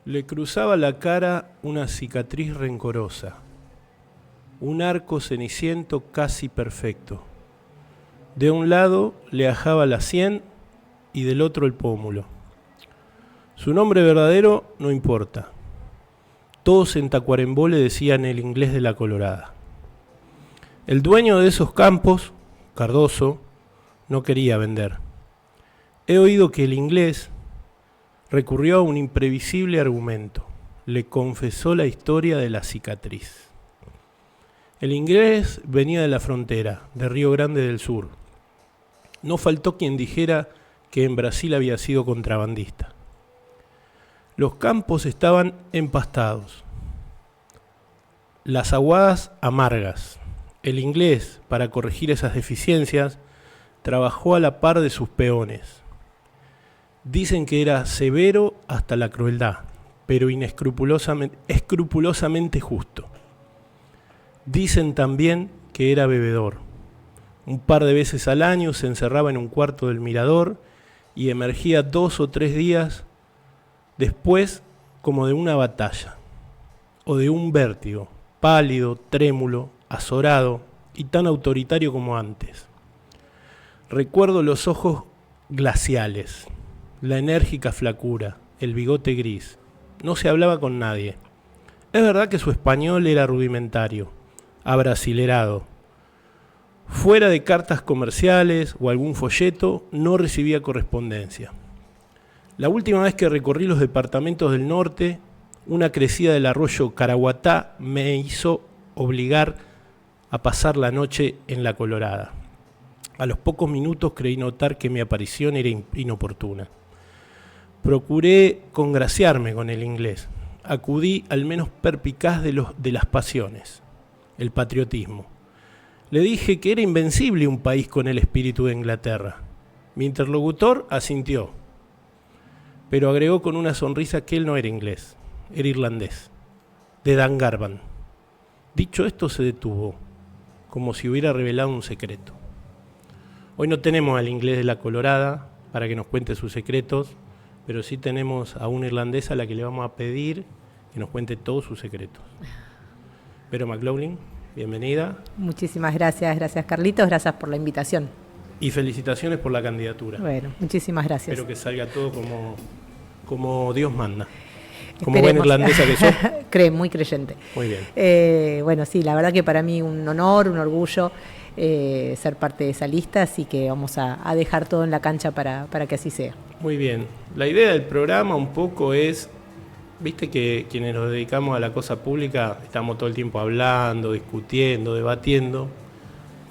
Le cruzaba la cara una cicatriz rencorosa, un arco ceniciento casi perfecto. De un lado le ajaba la sien y del otro el pómulo. Su nombre verdadero no importa. Todos en Tacuarembó le decían el inglés de la Colorada. El dueño de esos campos, Cardoso, no quería vender. He oído que el inglés recurrió a un imprevisible argumento. Le confesó la historia de la cicatriz. El inglés venía de la frontera, de Río Grande del Sur. No faltó quien dijera que en Brasil había sido contrabandista. Los campos estaban empastados, las aguadas amargas. El inglés, para corregir esas deficiencias, trabajó a la par de sus peones. Dicen que era severo hasta la crueldad, pero escrupulosamente justo. Dicen también que era bebedor. Un par de veces al año se encerraba en un cuarto del mirador y emergía 2 o 3 días después como de una batalla o de un vértigo, pálido, trémulo, azorado y tan autoritario como antes. Recuerdo los ojos glaciales, la enérgica flacura, el bigote gris. No se hablaba con nadie. Es verdad que su español era rudimentario, abrasilerado. Fuera de cartas comerciales o algún folleto, no recibía correspondencia. La última vez que recorrí los departamentos del norte, una crecida del arroyo Caraguatá me hizo obligar a pasar la noche en la Colorada. A los pocos minutos creí notar que mi aparición era inoportuna. Procuré congraciarme con el inglés. Acudí al menos perspicaz de las pasiones, el patriotismo. Le dije que era invencible un país con el espíritu de Inglaterra. Mi interlocutor asintió, pero agregó con una sonrisa que él no era inglés, era irlandés, de Dungarvan. Dicho esto, se detuvo, como si hubiera revelado un secreto. Hoy no tenemos al inglés de la Colorada para que nos cuente sus secretos, pero sí tenemos a una irlandesa a la que le vamos a pedir que nos cuente todos sus secretos. Vero McLaughlin, bienvenida. Muchísimas gracias, gracias Carlitos, gracias por la invitación. Y felicitaciones por la candidatura. Bueno, muchísimas gracias. Espero que salga todo como Dios manda. Como buena irlandesa que sos. Muy creyente. Muy bien. Bueno, sí, la verdad que para mí un honor, un orgullo ser parte de esa lista, así que vamos a dejar todo en la cancha para que así sea. Muy bien. La idea del programa un poco es, viste que quienes nos dedicamos a la cosa pública estamos todo el tiempo hablando, discutiendo, debatiendo,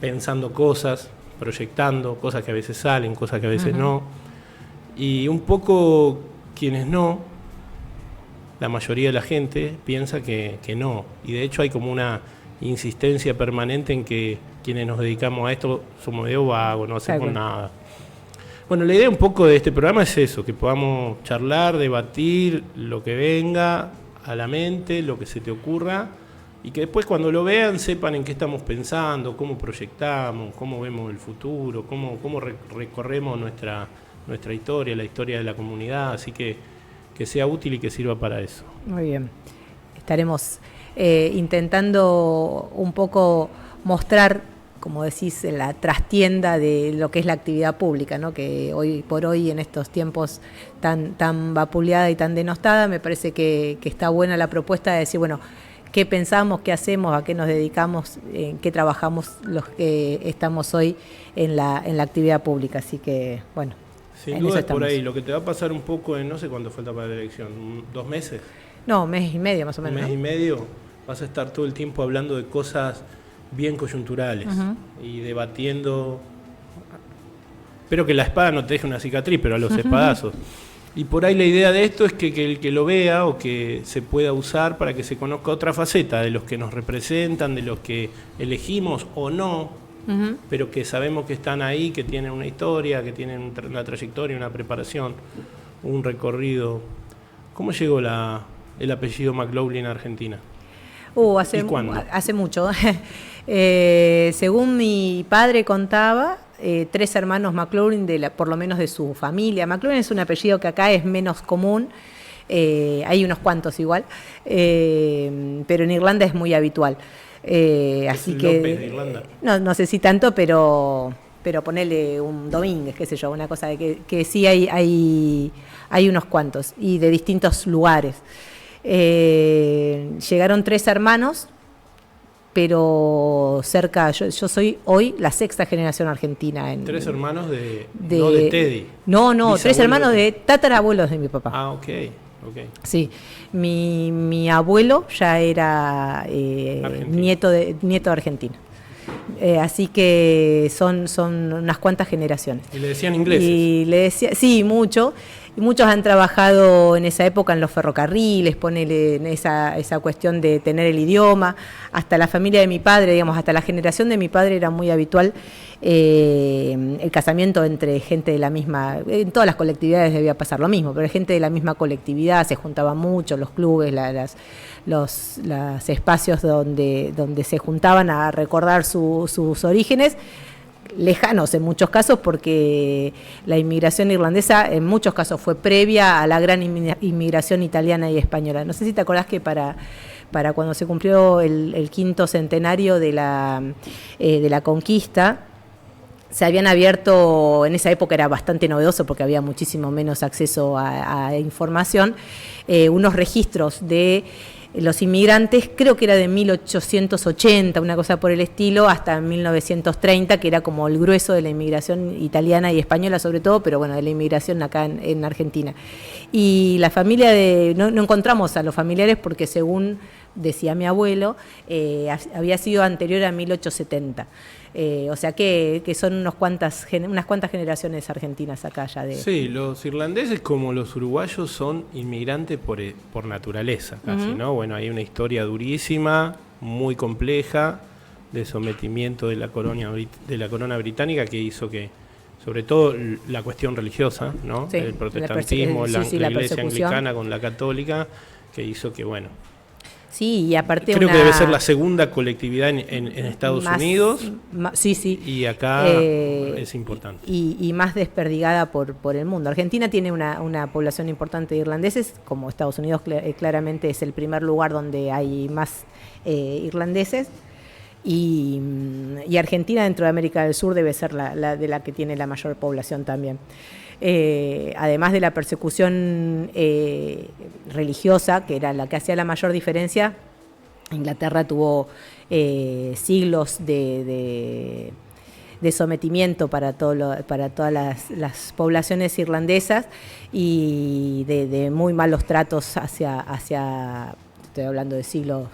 pensando cosas, proyectando, cosas que a veces salen, cosas que a veces no. Y un poco quienes no, la mayoría de la gente piensa que no. Y de hecho hay como una insistencia permanente en que quienes nos dedicamos a esto somos medio vagos, no hacemos nada. Bueno, la idea un poco de este programa es eso, que podamos charlar, debatir lo que venga a la mente, lo que se te ocurra, y que después cuando lo vean sepan en qué estamos pensando, cómo proyectamos, cómo vemos el futuro, cómo recorremos nuestra historia, la historia de la comunidad, así que sea útil y que sirva para eso. Muy bien. Estaremos intentando un poco mostrar, como decís, la trastienda de lo que es la actividad pública, ¿no? Que hoy por hoy, en estos tiempos tan vapuleada y tan denostada, me parece que está buena la propuesta de decir, bueno, qué pensamos, qué hacemos, a qué nos dedicamos, en qué trabajamos los que estamos hoy en la actividad pública. Así que, bueno, sin duda es por ahí. Lo que te va a pasar un poco en, no sé cuánto falta para la elección, 2 meses. No, 1 mes y medio más o menos. 1 mes y medio, vas a estar todo el tiempo hablando de cosas bien coyunturales y debatiendo. Espero que la espada no te deje una cicatriz, pero a los espadazos. Y por ahí la idea de esto es que el que lo vea o que se pueda usar para que se conozca otra faceta de los que nos representan, de los que elegimos o no, pero que sabemos que están ahí, que tienen una historia, que tienen una trayectoria, una preparación, un recorrido. ¿Cómo llegó el apellido McLaughlin a Argentina? ¿Y cuándo? Hace mucho. Según mi padre contaba, 3 hermanos McLaurin, por lo menos de su familia. McLaurin es un apellido que acá es menos común, hay unos cuantos igual, pero en Irlanda es muy habitual. Así que López de Irlanda. No sé si tanto, pero ponele un Domínguez, qué sé yo, una cosa de que sí hay unos cuantos y de distintos lugares. Llegaron 3 hermanos, pero cerca, yo soy hoy la 6ª generación argentina. 3 hermanos no de Teddy. No, 3 hermanos de tatarabuelos de mi papá. Ah, ok. Sí, mi abuelo ya era nieto de Argentina. Así que son unas cuantas generaciones. ¿Y le decían ingleses? Y le decía, sí, mucho. Y muchos han trabajado en esa época en los ferrocarriles, ponele en esa cuestión de tener el idioma. Hasta la familia de mi padre, digamos, hasta la generación de mi padre era muy habitual el casamiento entre gente de la misma. En todas las colectividades debía pasar lo mismo, pero gente de la misma colectividad, se juntaban mucho, los clubes, los espacios donde se juntaban a recordar sus orígenes, lejanos en muchos casos, porque la inmigración irlandesa en muchos casos fue previa a la gran inmigración italiana y española. No sé si te acordás que para cuando se cumplió el 5º centenario de la conquista, se habían abierto, en esa época era bastante novedoso porque había muchísimo menos acceso a información, unos registros de los inmigrantes, creo que era de 1880, una cosa por el estilo, hasta 1930, que era como el grueso de la inmigración italiana y española sobre todo, pero bueno, de la inmigración acá en Argentina. Y la familia no encontramos a los familiares porque, según decía mi abuelo, había sido anterior a 1870. O sea que son unas cuantas generaciones argentinas acá ya de... Sí, los irlandeses, como los uruguayos, son inmigrantes por naturaleza casi, ¿no? Bueno, hay una historia durísima, muy compleja, de sometimiento de la corona británica, que hizo que, sobre todo la cuestión religiosa, ¿no? Sí, el protestantismo, la iglesia anglicana con la católica, que hizo que, bueno... Sí, y aparte creo que debe ser la segunda colectividad en Estados Unidos. Sí. Y acá es importante. Y más desperdigada por el mundo. Argentina tiene una población importante de irlandeses, como Estados Unidos claramente es el primer lugar donde hay más irlandeses. Y Argentina, dentro de América del Sur, debe ser la de la que tiene la mayor población también. Además de la persecución religiosa, que era la que hacía la mayor diferencia, Inglaterra tuvo siglos de sometimiento para todas las poblaciones irlandesas y de muy malos tratos hacia estoy hablando de siglos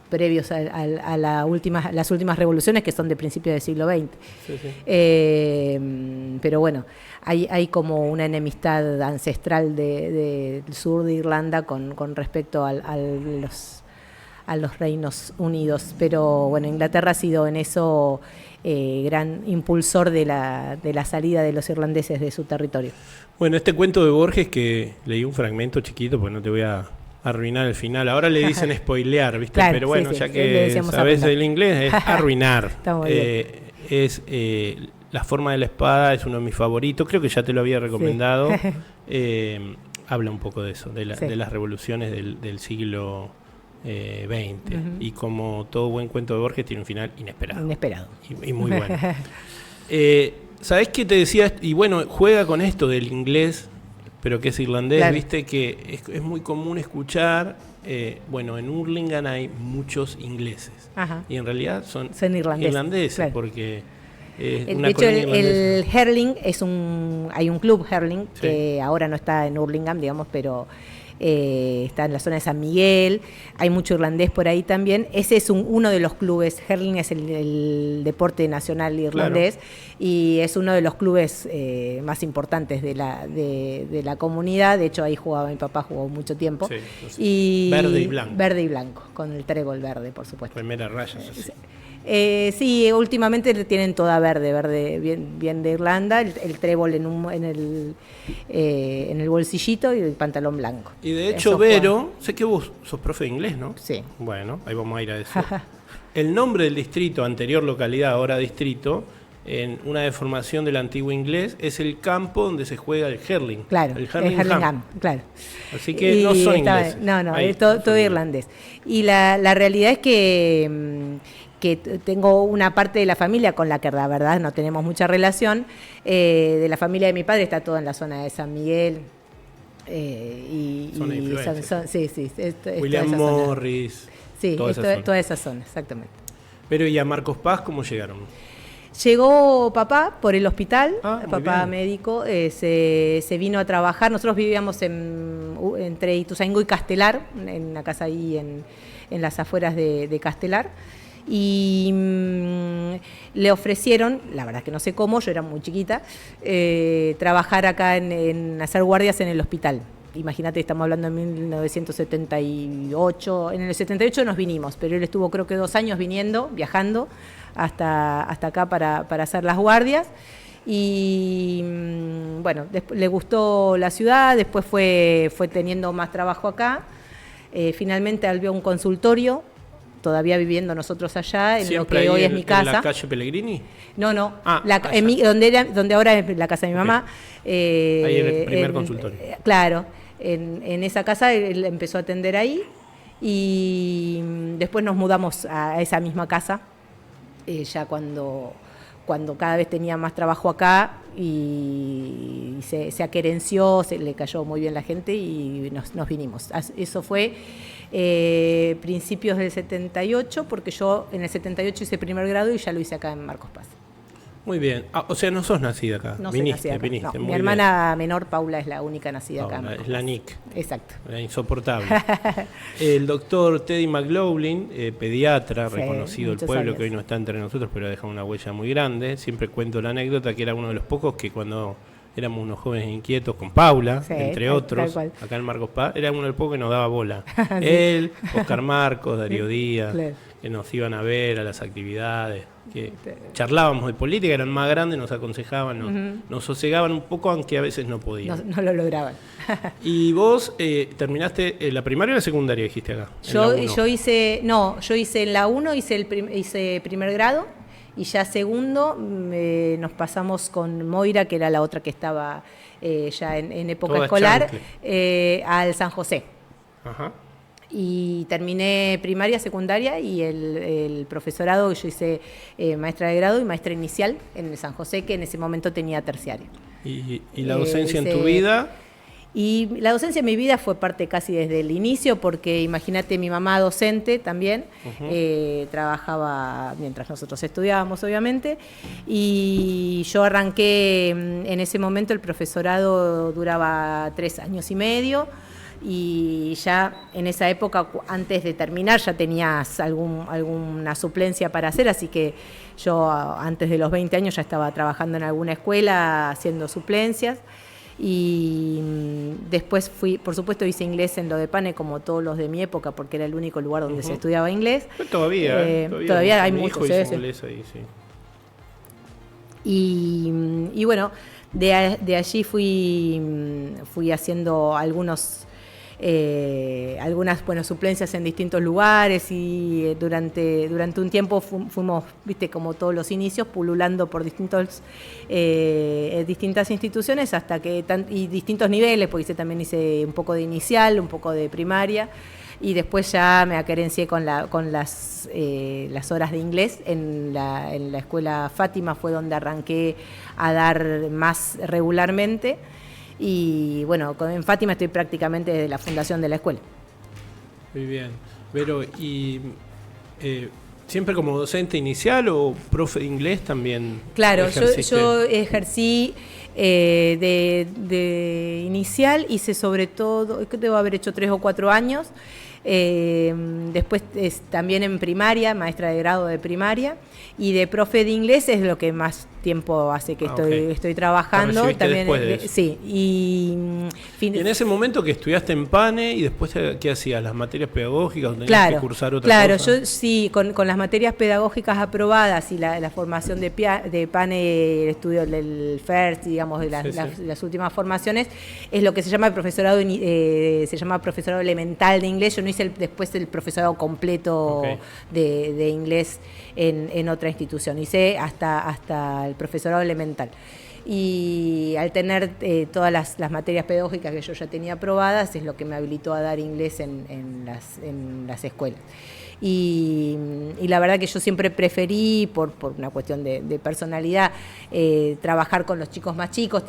previos a las últimas revoluciones, que son de principios del siglo XX. Sí. Pero bueno, hay como una enemistad ancestral del sur de Irlanda con respecto a los Reinos Unidos. Pero bueno, Inglaterra ha sido en eso gran impulsor de la salida de los irlandeses de su territorio. Bueno, este cuento de Borges, que leí un fragmento chiquito, pues no te voy a arruinar el final. Ahora le dicen spoilear, ¿viste? Claro, pero bueno, sí, ya que sabes el inglés, es arruinar. La forma de la espada es uno de mis favoritos, creo que ya te lo había recomendado. Habla un poco de eso, de las revoluciones del siglo XX. Y como todo buen cuento de Borges, tiene un final inesperado. Y muy bueno. ¿Sabés qué te decía? Y bueno, juega con esto del inglés, pero que es irlandés, claro. Viste que es muy común escuchar, bueno, en Hurlingham hay muchos ingleses. Ajá. Y en realidad son irlandeses, claro. Porque una de hecho el hurling hay un club hurling, sí, que ahora no está en Hurlingham, digamos, pero está en la zona de San Miguel, hay mucho irlandés por ahí también. Ese es uno de los clubes. Hurling es el deporte nacional irlandés, claro, y es uno de los clubes más importantes de la comunidad. De hecho, ahí mi papá jugó mucho tiempo. Sí, y verde y blanco, con el trébol verde, por supuesto. Primera raya. Sí, últimamente tienen toda verde bien de Irlanda, el trébol en el bolsillito y el pantalón blanco. Y de hecho, Vero, sé que vos sos profe de inglés, ¿no? Sí. Bueno, ahí vamos a ir a eso. El nombre del distrito, anterior localidad, ahora distrito, en una deformación del antiguo inglés, es el campo donde se juega el hurling. Claro, el Hurlingham, claro. Así que no son ingleses. No, Ahí, es todo irlandés. Y la realidad es que tengo una parte de la familia con la que la verdad no tenemos mucha relación. De la familia de mi padre está todo en la zona de San Miguel. Sí, William Morris. Sí, toda esa zona, exactamente. Pero ¿y a Marcos Paz cómo llegaron? Llegó papá por el hospital, papá bien. médico, se vino a trabajar. Nosotros vivíamos entre Ituzaingó y Castelar, en una casa ahí en las afueras de Castelar. Y le ofrecieron, la verdad que no sé cómo, yo era muy chiquita, trabajar acá en hacer guardias en el hospital. Imagínate, estamos hablando de 1978, en el 78 nos vinimos, pero él estuvo creo que 2 años viajando hasta acá para hacer las guardias. Y bueno, le gustó la ciudad, después fue teniendo más trabajo acá. Finalmente abrió un consultorio, todavía viviendo nosotros allá, en lo que hoy es mi casa. ¿En la calle Pellegrini? No, donde ahora es la casa de mi mamá. Ahí en el primer consultorio. Claro, en esa casa él empezó a atender ahí y después nos mudamos a esa misma casa, ya cuando cada vez tenía más trabajo acá y se aquerenció, le cayó muy bien la gente y nos vinimos. Eso fue principios del 78, porque yo en el 78 hice primer grado y ya lo hice acá en Marcos Paz. Muy bien. O sea, no sos nacida acá. No viniste, soy nacida acá. No, mi hermana hermana menor, Paula, es la única nacida Paula, acá. Es la Nick. Exacto. La insoportable. El doctor Teddy McLaughlin, pediatra, reconocido del pueblo, que hoy no está entre nosotros, pero ha dejado una huella muy grande. Siempre cuento la anécdota que era uno de los pocos que cuando éramos unos jóvenes inquietos con Paula, entre otros, acá en Marcos Paz, era uno de los pocos que nos daba bola. Sí. Él, Oscar Marcos, Darío Díaz, que nos iban a ver a las actividades, que charlábamos de política, eran más grandes, nos aconsejaban, nos sosegaban un poco, aunque a veces no podían. No lo lograban. ¿Y vos terminaste la primaria o la secundaria, dijiste acá? Yo hice en la 1, hice primer grado, y ya segundo nos pasamos con Moira, que era la otra que estaba ya en época toda escolar, al San José. Ajá. Y terminé primaria, secundaria y el profesorado, yo hice maestra de grado y maestra inicial en el San José, que en ese momento tenía terciario. ¿Y la docencia en tu vida? Y la docencia en mi vida fue parte casi desde el inicio, porque imagínate, mi mamá docente también, trabajaba mientras nosotros estudiábamos, obviamente, y yo arranqué en ese momento, el profesorado duraba 3 años y medio, y ya en esa época, antes de terminar, ya tenías alguna suplencia para hacer, así que yo antes de los 20 años ya estaba trabajando en alguna escuela haciendo suplencias. Y después por supuesto hice inglés en lo de Pane, como todos los de mi época, porque era el único lugar donde se estudiaba inglés. Pero todavía hay muchos inglés ahí, sí. Y bueno, de allí fui haciendo algunas suplencias en distintos lugares, y durante un tiempo fuimos, viste, como todos los inicios, pululando por distintas instituciones y distintos niveles, porque también hice un poco de inicial, un poco de primaria, y después ya me aquerencié con las horas de inglés en la escuela Fátima. Fue donde arranqué a dar más regularmente. Y bueno, en Fátima estoy prácticamente desde la fundación de la escuela. Muy bien. Pero, ¿y siempre como docente inicial o profe de inglés también? Claro, yo ejercí de inicial, hice sobre todo, debo haber hecho 3 o 4 años. Después también en primaria, maestra de grado de primaria, y de profe de inglés es lo que más tiempo hace que estoy trabajando. También sí. Y en ese momento que estudiaste en Pane, y después ¿qué hacías? ¿Las materias pedagógicas? ¿Tenías que cursar otra cosa? Claro, yo sí, con las materias pedagógicas aprobadas y la formación de Pane, el estudio del FIRST, digamos, de las últimas formaciones, es lo que se llama el profesorado, se llama profesorado elemental de inglés. Yo no hice después el profesorado completo de inglés en otra institución. Hice hasta el profesorado elemental. Y al tener todas las materias pedagógicas que yo ya tenía aprobadas, es lo que me habilitó a dar inglés en las escuelas. Y la verdad que yo siempre preferí, por una cuestión de personalidad, trabajar con los chicos más chicos.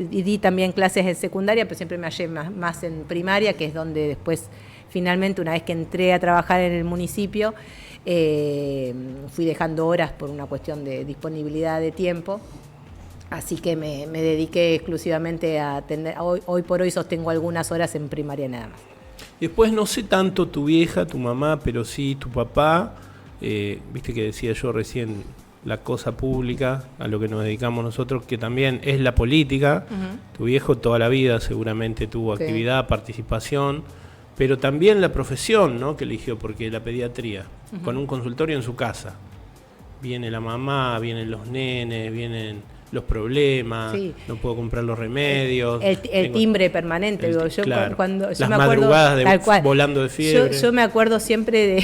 Di también clases en secundaria, pero siempre me hallé más en primaria, que es donde después, finalmente, una vez que entré a trabajar en el municipio, fui dejando horas por una cuestión de disponibilidad de tiempo. Así que me dediqué exclusivamente a atender. Hoy por hoy sostengo algunas horas en primaria nada más. Después no sé tanto tu vieja, tu mamá, pero sí tu papá. Viste que decía yo recién la cosa pública, a lo que nos dedicamos nosotros, que también es la política. Uh-huh. Tu viejo toda la vida seguramente tuvo actividad, participación, pero también la profesión, ¿no?, que eligió, porque la pediatría, uh-huh, con un consultorio en su casa. Viene la mamá, vienen los nenes, vienen los problemas, sí, no puedo comprar los remedios. El timbre permanente. Yo claro, cuando las madrugadas volando de fiebre. Yo me acuerdo siempre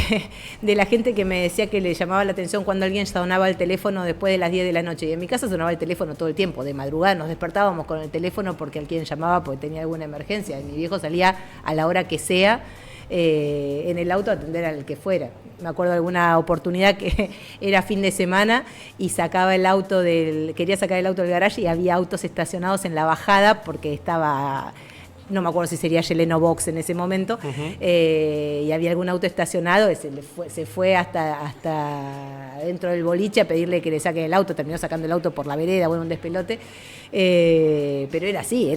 de la gente que me decía que le llamaba la atención cuando alguien sonaba el teléfono después de las 10 de la noche. Y en mi casa sonaba el teléfono todo el tiempo, de madrugada nos despertábamos con el teléfono porque alguien llamaba porque tenía alguna emergencia. Y mi viejo salía a la hora que sea en el auto a atender al que fuera. Me acuerdo de alguna oportunidad que era fin de semana y quería sacar el auto del garaje y había autos estacionados en la bajada porque estaba, no me acuerdo si sería Yeleno Box en ese momento, uh-huh, y había algún auto estacionado, se fue hasta dentro del boliche a pedirle que le saquen el auto, terminó sacando el auto por la vereda, bueno, un despelote, pero era así,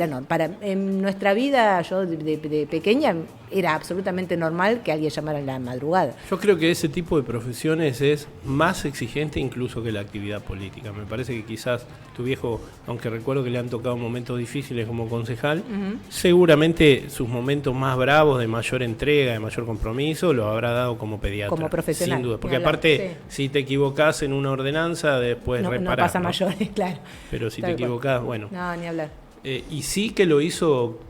en nuestra vida, yo de pequeña, era absolutamente normal que alguien llamara en la madrugada. Yo creo que ese tipo de profesiones es más exigente incluso que la actividad política. Me parece que quizás tu viejo, aunque recuerdo que le han tocado momentos difíciles como concejal, uh-huh, seguramente sus momentos más bravos, de mayor entrega, de mayor compromiso, los habrá dado como pediatra. Como profesional. Sin duda, porque aparte, sí, si te equivocás en una ordenanza, después reparás. No pasa mayores, claro. Pero si te equivocás, bueno. No, ni hablar. Y sí que lo hizo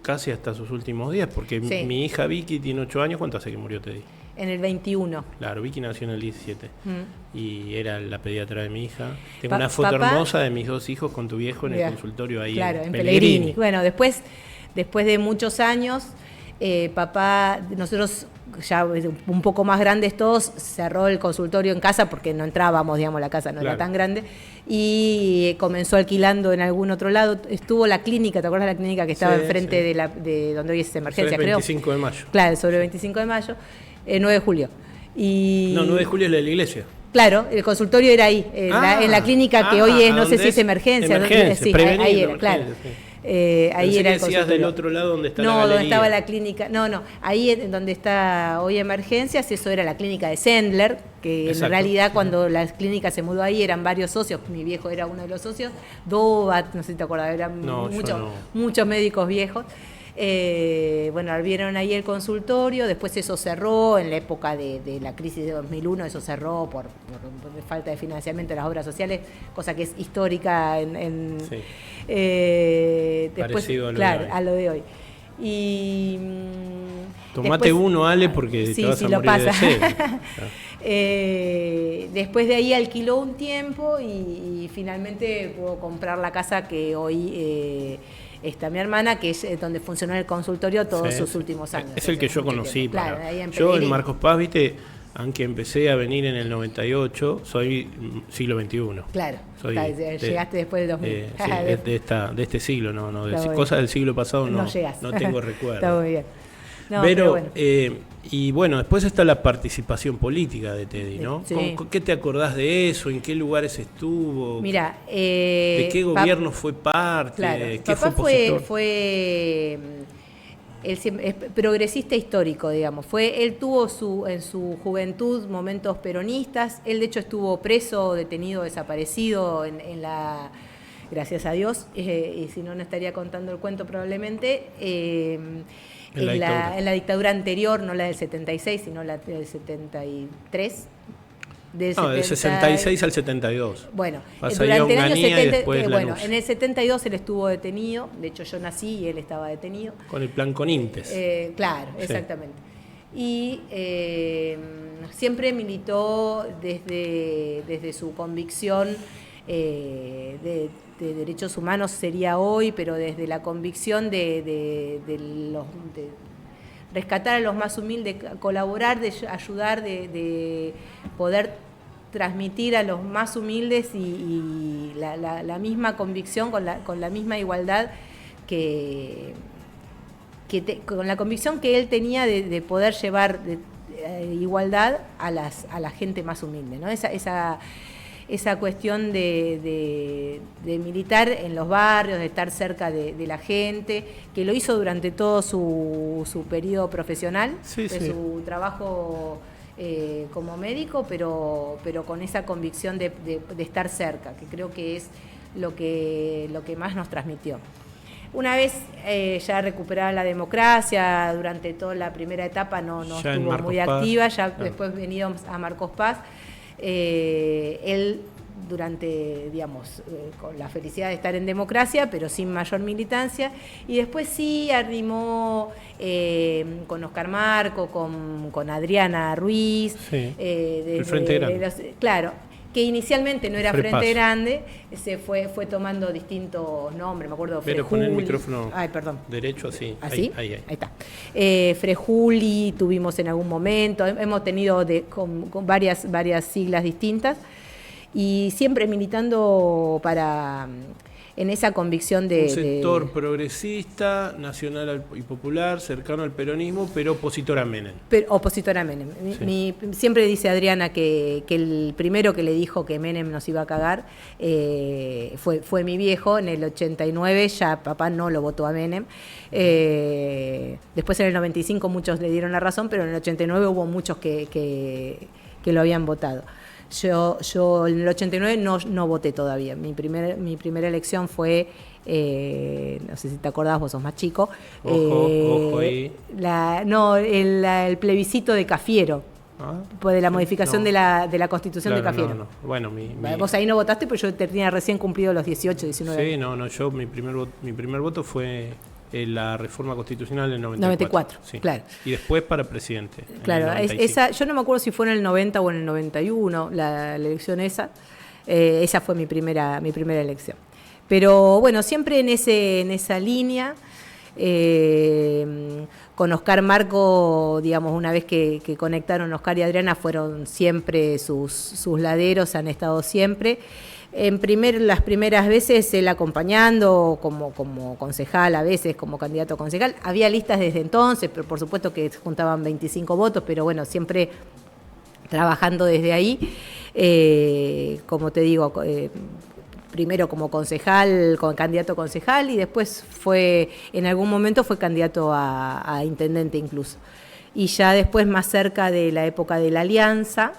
casi hasta sus últimos días, porque sí, mi hija Vicky tiene 8 años. ¿Cuánto hace que murió, Teddy? En el 21. Claro, Vicky nació en el 17. Y era la pediatra de mi hija. Tengo una foto hermosa de mis 2 hijos con tu viejo en el consultorio ahí, claro, en Pellegrini. Bueno, después de muchos años, papá, nosotros ya un poco más grandes todos, cerró el consultorio en casa porque no entrábamos, digamos, la casa no, claro, era tan grande, y comenzó alquilando en algún otro lado. Estuvo la clínica, ¿te acuerdas de la clínica que estaba enfrente de donde hoy es emergencia, creo? Sobre el 25 de mayo. Claro, sobre el 25 de mayo, 9 de julio. No, 9 de julio es la de la iglesia. Claro, el consultorio era ahí, en la clínica que hoy es, no sé si es emergencia. Sí, ahí era, claro. Sí. Ahí era el decías del otro lado donde está la galería. No, donde estaba la clínica. No, ahí donde está hoy emergencias, eso era la clínica de Sendler, que exacto, en realidad cuando la clínica se mudó ahí eran varios socios, mi viejo era uno de los socios, Dobat, no sé si te acuerdas, eran muchos médicos viejos. Bueno, abrieron ahí el consultorio, después eso cerró en la época de la crisis de 2001, eso cerró por falta de financiamiento de las obras sociales, cosa que es histórica sí, después, parecido a lo de hoy. Y tomate después, uno, Ale, porque sí, te vas sí, a morir pasa. de sed. Después de ahí alquiló un tiempo y finalmente pudo comprar la casa que hoy está mi hermana, que es donde funcionó el consultorio todos sus últimos años. Es el que yo conocí. Claro, yo en Marcos Paz, viste, aunque empecé a venir en el 98, soy siglo XXI. Claro, llegaste después del 2000. De este siglo, no cosas del siglo pasado no tengo recuerdo. Está muy bien. Pero bueno. Y bueno, después está la participación política de Teddy, ¿no? Sí. ¿Qué te acordás de eso? ¿En qué lugares estuvo? Mira, ¿de qué gobierno fue parte? Claro, ¿Qué papá fue progresista histórico, digamos. Él tuvo en su juventud momentos peronistas. Él de hecho estuvo preso, detenido, desaparecido en la, gracias a Dios, y si no estaría contando el cuento probablemente. En la dictadura anterior, no la del 76, sino la del 73. Del 66 al 72. Bueno, durante el año 70, en el 72 él estuvo detenido, de hecho yo nací y él estaba detenido. Con el plan Conintes. Claro, sí, exactamente. y siempre militó desde su convicción de derechos humanos, sería hoy, pero desde la convicción de rescatar a los más humildes, colaborar, de ayudar, de poder transmitir a los más humildes y la misma convicción, con la misma igualdad con la convicción que él tenía de poder llevar igualdad a la gente más humilde, ¿no? Esa cuestión de militar en los barrios, de estar cerca de la gente, que lo hizo durante todo su periodo profesional, su trabajo como médico, pero con esa convicción de estar cerca, que creo que es lo que más nos transmitió. Una vez ya recuperada la democracia, durante toda la primera etapa no estuvo muy activa, después venido a Marcos Paz, él durante, digamos, con la felicidad de estar en democracia, pero sin mayor militancia, y después sí arrimó con Oscar Marco, con Adriana Ruiz, el Frente Grande. Claro, que inicialmente no era Frente Grande, se fue tomando distintos nombres, me acuerdo. Pero con el micrófono perdón. Derecho así. ¿Así? Ahí está. Frejuli tuvimos en algún momento, hemos tenido con varias siglas distintas, y siempre militando en esa convicción de... Un sector progresista, nacional y popular, cercano al peronismo, pero opositor a Menem. Opositor a Menem. Sí. Siempre dice Adriana que el primero que le dijo que Menem nos iba a cagar fue mi viejo. En el 89 ya papá no lo votó a Menem. Después en el 95 muchos le dieron la razón, pero en el 89 hubo muchos que lo habían votado. Yo en el 89 no voté todavía. Mi primera elección fue, no sé si te acordás, vos sos más chico. Ojo ahí. El plebiscito de Cafiero. De la modificación de la Constitución de Cafiero. No. Bueno, vos ahí no votaste, pero yo tenía recién cumplido los 18, 19 años. Yo mi primer voto fue la reforma constitucional del 94, sí. Claro. Y después para presidente. Claro, yo no me acuerdo si fue en el 90 o en el 91 la elección esa. Esa fue mi primera elección. Pero bueno, siempre en esa línea. Con Oscar Marco, digamos, una vez que conectaron Oscar y Adriana, fueron siempre sus laderos, han estado siempre. Las primeras veces él acompañando como concejal, a veces como candidato a concejal. Había listas desde entonces, pero por supuesto que juntaban 25 votos, pero bueno, siempre trabajando desde ahí. Como te digo, primero como concejal, como candidato a concejal, y después en algún momento fue candidato a intendente incluso. Y ya después, más cerca de la época de la Alianza,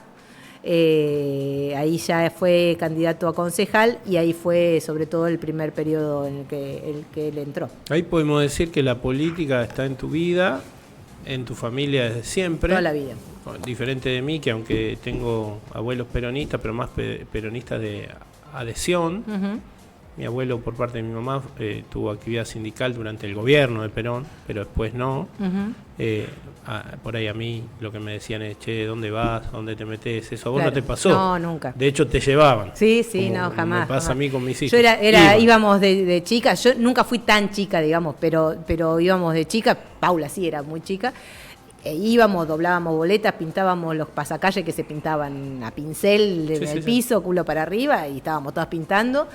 ahí ya fue candidato a concejal, y ahí fue sobre todo el primer periodo en el que él entró. Ahí podemos decir que la política está en tu vida, en tu familia desde siempre. Toda la vida. Diferente de mí, que aunque tengo abuelos peronistas, pero más peronistas de adhesión. Uh-huh. Mi abuelo, por parte de mi mamá, tuvo actividad sindical durante el gobierno de Perón, pero después no. Uh-huh. Por ahí a mí lo que me decían es, che, ¿dónde vas? ¿Dónde te metes? ¿Eso a vos no te pasó? No, nunca. De hecho, te llevaban. Sí, no, jamás. Me pasa jamás. A mí con mis hijos. Íbamos de chica, yo nunca fui tan chica, digamos, pero íbamos de chica. Paula sí era muy chica. Íbamos, doblábamos boletas, pintábamos los pasacalles que se pintaban a pincel del piso, culo para arriba, y estábamos todas pintando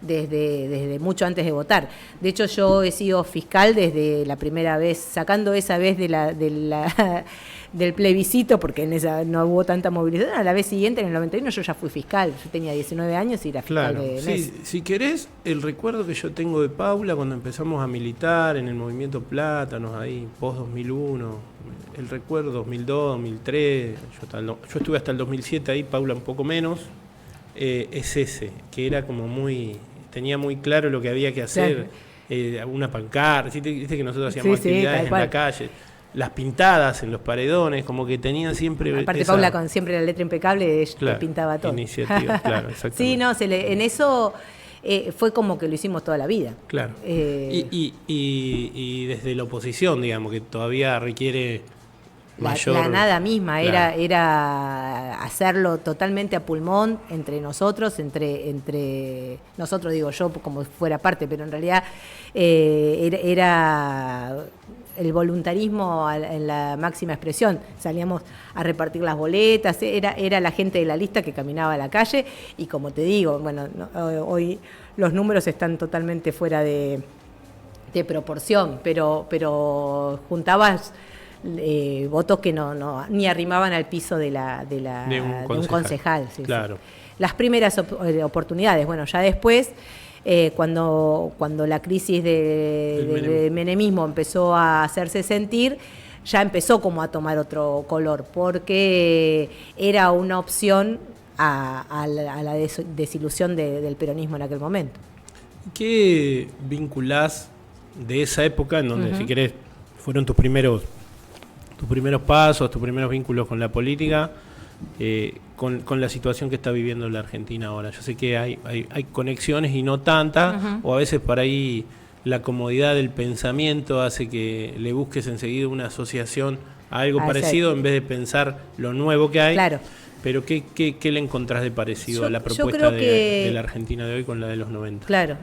desde mucho antes de votar. De hecho, yo he sido fiscal desde la primera vez, sacando esa vez del plebiscito, porque en esa no hubo tanta movilización. A la vez siguiente, en el 91, yo ya fui fiscal. Yo tenía 19 años y era fiscal de mes. Si querés, el recuerdo que yo tengo de Paula cuando empezamos a militar en el movimiento Plátanos, ahí, post-2001, el recuerdo 2002, 2003, yo estuve hasta el 2007 ahí, Paula un poco menos, es ese, que era como tenía muy claro lo que había que hacer, una pancarta, viste que nosotros hacíamos actividades en la calle, las pintadas en los paredones, como que tenían siempre... Aparte Paula con siempre la letra impecable, ella pintaba todo. Iniciativa, claro, exactamente. Sí, no, en eso... fue como que lo hicimos toda la vida. Claro. Y desde la oposición, digamos, que todavía requiere la nada misma, claro. era hacerlo totalmente a pulmón entre nosotros, entre nosotros, digo yo como fuera parte, pero en realidad era el voluntarismo en la máxima expresión. Salíamos a repartir las boletas, era la gente de la lista que caminaba a la calle, y como te digo, bueno, hoy los números están totalmente fuera de proporción, pero juntabas votos que ni arrimaban al piso de un concejal. Sí, claro. Sí. Las primeras oportunidades, bueno, ya después, cuando la crisis del menemismo empezó a hacerse sentir, ya empezó como a tomar otro color, porque era una opción a la desilusión del peronismo en aquel momento. ¿Qué vinculás de esa época, en donde, si querés, fueron tus primeros pasos, tus primeros vínculos con la política, con la situación que está viviendo la Argentina ahora? Yo sé que hay conexiones y no tantas, o a veces por ahí la comodidad del pensamiento hace que le busques enseguida una asociación a algo parecido en vez de pensar lo nuevo que hay. Claro. Pero ¿qué le encontrás de parecido a la propuesta de la Argentina de hoy con la de los 90? Claro.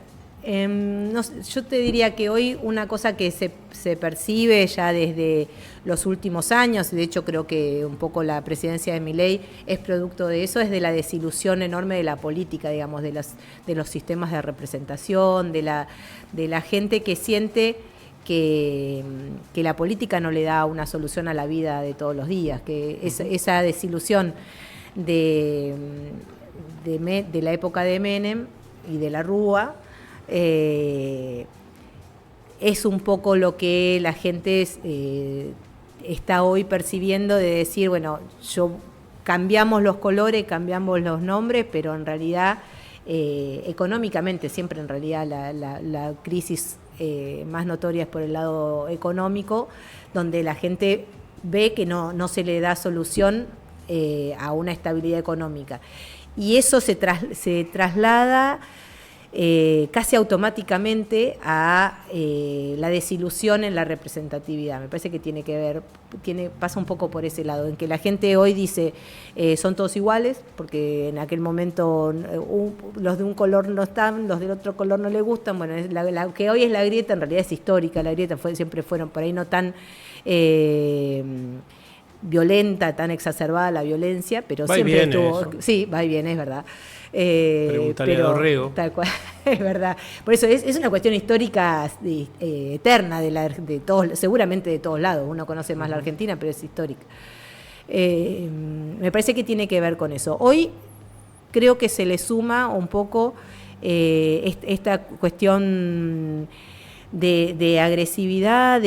Yo te diría que hoy una cosa que se percibe ya desde los últimos años, de hecho creo que un poco la presidencia de Milei es producto de eso, es de la desilusión enorme de la política, digamos, de los sistemas de representación, de la gente que siente que la política no le da una solución a la vida de todos los días, que esa desilusión de la época de Menem y de la Rúa, es un poco lo que la gente está hoy percibiendo, de decir, bueno, cambiamos los colores, cambiamos los nombres, pero en realidad económicamente siempre en realidad la crisis más notoria es por el lado económico, donde la gente ve que no se le da solución a una estabilidad económica, y eso se traslada casi automáticamente a la desilusión en la representatividad. Me parece que tiene que ver, pasa un poco por ese lado, en que la gente hoy dice son todos iguales, porque en aquel momento los de un color no están, los del otro color no les gustan. Bueno, la que hoy es la grieta en realidad es histórica, la grieta siempre fueron por ahí no tan violenta, tan exacerbada la violencia, pero siempre estuvo... Eso. Sí, va y viene, es verdad. Preguntarle a Dorrego. Tal cual, es verdad. Por eso es una cuestión histórica eterna de todos, seguramente de todos lados. Uno conoce más la Argentina, pero es histórica. Me parece que tiene que ver con eso. Hoy creo que se le suma un poco esta cuestión de agresividad,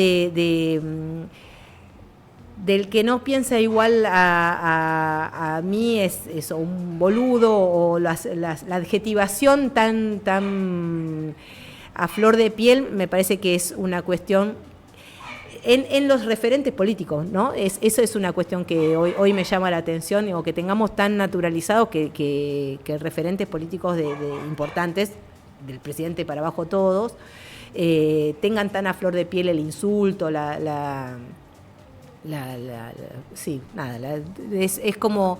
del que no piensa igual a mí es un boludo, o la adjetivación tan a flor de piel. Me parece que es una cuestión en los referentes políticos, ¿no? Eso es una cuestión que hoy me llama la atención, o que tengamos tan naturalizados que referentes políticos importantes, del presidente para abajo todos, tengan tan a flor de piel el insulto, sí, nada, es como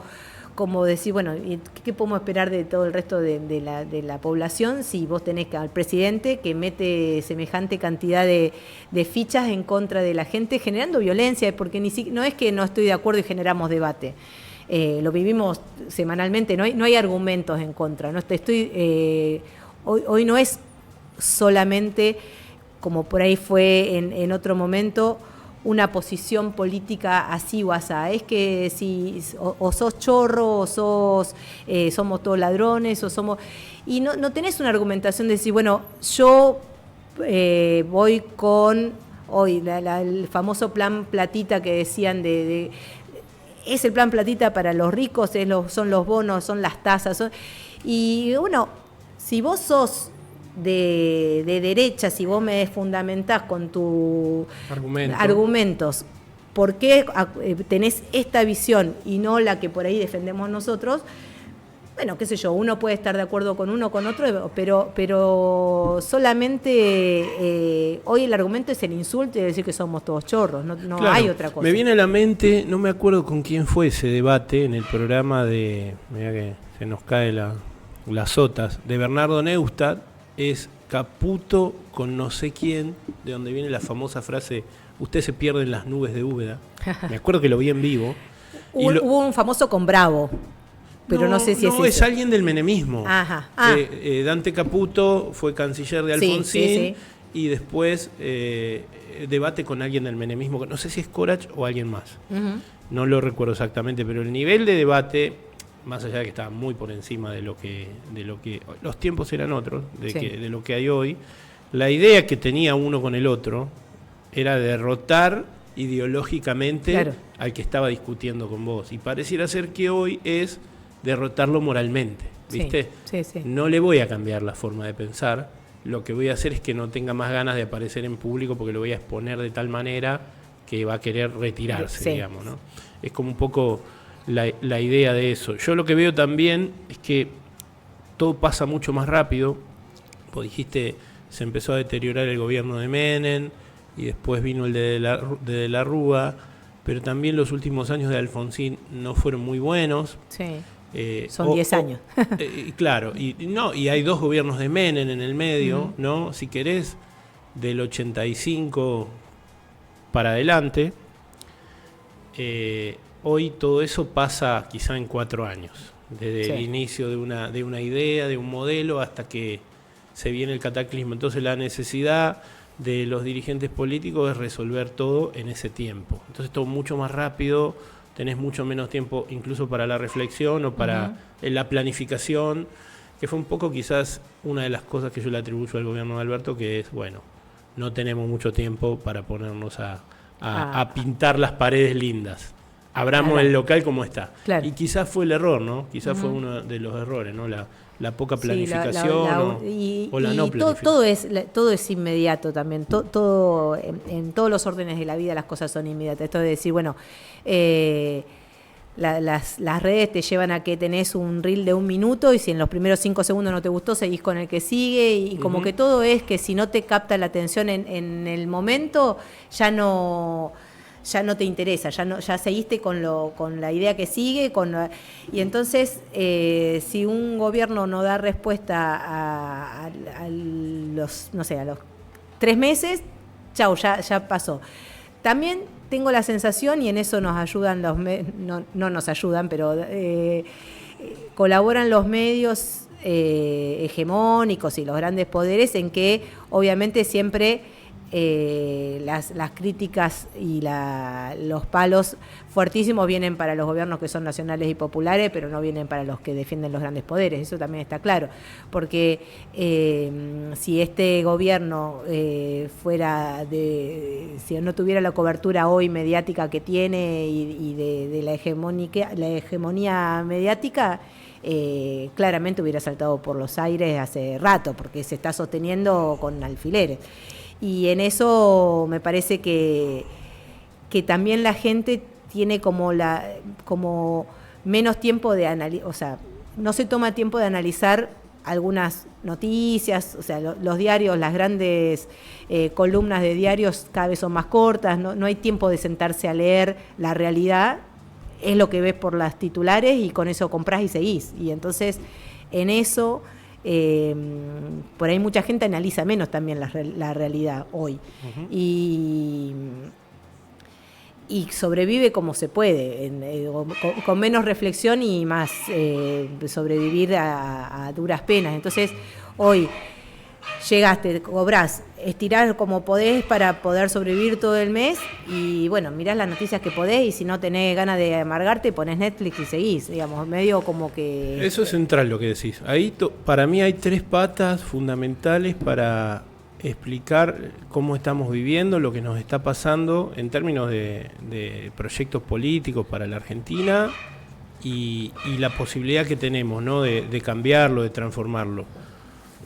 decir, bueno, ¿qué podemos esperar de todo el resto de la población si vos tenés al presidente que mete semejante cantidad de fichas en contra de la gente, generando violencia? Porque no es que no estoy de acuerdo y generamos debate, lo vivimos semanalmente, no hay argumentos en contra, no hoy no es solamente, como por ahí fue en otro momento, una posición política así o asá. Es que si o sos chorro, o somos todos ladrones, o somos... Y no tenés una argumentación de decir, bueno, yo voy con hoy el famoso plan platita que decían es el plan platita para los ricos, son los bonos, son las tasas. Y bueno, si vos sos de derecha, si vos me fundamentás con tus argumentos, ¿por qué tenés esta visión y no la que por ahí defendemos nosotros? bueno, qué sé yo, uno puede estar de acuerdo con uno o con otro, pero solamente hoy el argumento es el insulto y decir que somos todos chorros, no Claro, hay otra cosa. me viene a la mente, no me acuerdo con quién fue ese debate en el programa de, mirá que se nos cae las sotas, de Bernardo Neustadt, es Caputo con no sé quién, de donde viene la famosa frase, usted se pierde en las nubes de Úbeda. Me acuerdo que lo vi en vivo. Hubo un famoso con Bravo. Pero no sé si es alguien del menemismo. Ajá. Dante Caputo fue canciller de Alfonsín, sí. Y después debate con alguien del menemismo, no sé si es Corach o alguien más. Uh-huh. No lo recuerdo exactamente, pero el nivel de debate, más allá de que estaba muy por encima de lo que los tiempos eran otros, de lo que hay hoy, la idea que tenía uno con el otro era derrotar ideológicamente al que estaba discutiendo con vos. Y pareciera ser que hoy es derrotarlo moralmente, ¿viste? Sí. No le voy a cambiar la forma de pensar, lo que voy a hacer es que no tenga más ganas de aparecer en público porque lo voy a exponer de tal manera que va a querer retirarse, digamos, ¿no? Es como un poco la idea de eso. Yo lo que veo también es que todo pasa mucho más rápido. Vos dijiste, se empezó a deteriorar el gobierno de Menem y después vino el de la Rúa, pero también los últimos años de Alfonsín no fueron muy buenos. Sí. Son 10 años. Claro, y hay 2 gobiernos de Menem en el medio, ¿no? Si querés, del 85 para adelante. Hoy todo eso pasa quizá en 4 años, desde el inicio de una idea, de un modelo, hasta que se viene el cataclismo. Entonces la necesidad de los dirigentes políticos es resolver todo en ese tiempo. Entonces todo mucho más rápido, tenés mucho menos tiempo incluso para la reflexión o para la planificación, que fue un poco quizás una de las cosas que yo le atribuyo al gobierno de Alberto, que es, bueno, no tenemos mucho tiempo para ponernos a pintar las paredes lindas. Abramos el local como está. Claro. Y quizás fue el error, ¿no? Quizás fue uno de los errores, ¿no? La poca planificación o la no planificación. Todo es inmediato también. Todo en todos los órdenes de la vida las cosas son inmediatas. Esto de decir, bueno, las redes te llevan a que tenés un reel de 1 minuto y si en los primeros 5 segundos no te gustó, seguís con el que sigue y como que todo es que si no te capta la atención en el momento, ya no te interesa, ya seguiste con la idea que sigue, y entonces si un gobierno no da respuesta a los 3 meses, chau, ya pasó. También tengo la sensación, y en eso nos ayudan no nos ayudan, pero colaboran los medios hegemónicos y los grandes poderes en que obviamente siempre las críticas y los palos fuertísimos vienen para los gobiernos que son nacionales y populares, pero no vienen para los que defienden los grandes poderes. Eso también está claro, porque si este gobierno si no tuviera la cobertura hoy mediática que tiene y de la hegemonía mediática, claramente hubiera saltado por los aires hace rato, porque se está sosteniendo con alfileres. Y en eso me parece que también la gente tiene como menos tiempo de analizar, o sea, no se toma tiempo de analizar algunas noticias, o sea, los diarios, las grandes columnas de diarios cada vez son más cortas, no hay tiempo de sentarse a leer la realidad, es lo que ves por las titulares y con eso comprás y seguís. Y entonces en eso por ahí mucha gente analiza menos también la realidad hoy. Y sobrevive como se puede, con menos reflexión y más sobrevivir a duras penas. Entonces hoy llegaste, cobrás, estirás como podés para poder sobrevivir todo el mes y bueno, mirás las noticias que podés y si no tenés ganas de amargarte ponés Netflix y seguís, digamos, medio como que... Eso es central lo que decís. Ahí para mí hay 3 patas fundamentales para explicar cómo estamos viviendo, lo que nos está pasando en términos de proyectos políticos para la Argentina y la posibilidad que tenemos, ¿no? de cambiarlo, de transformarlo.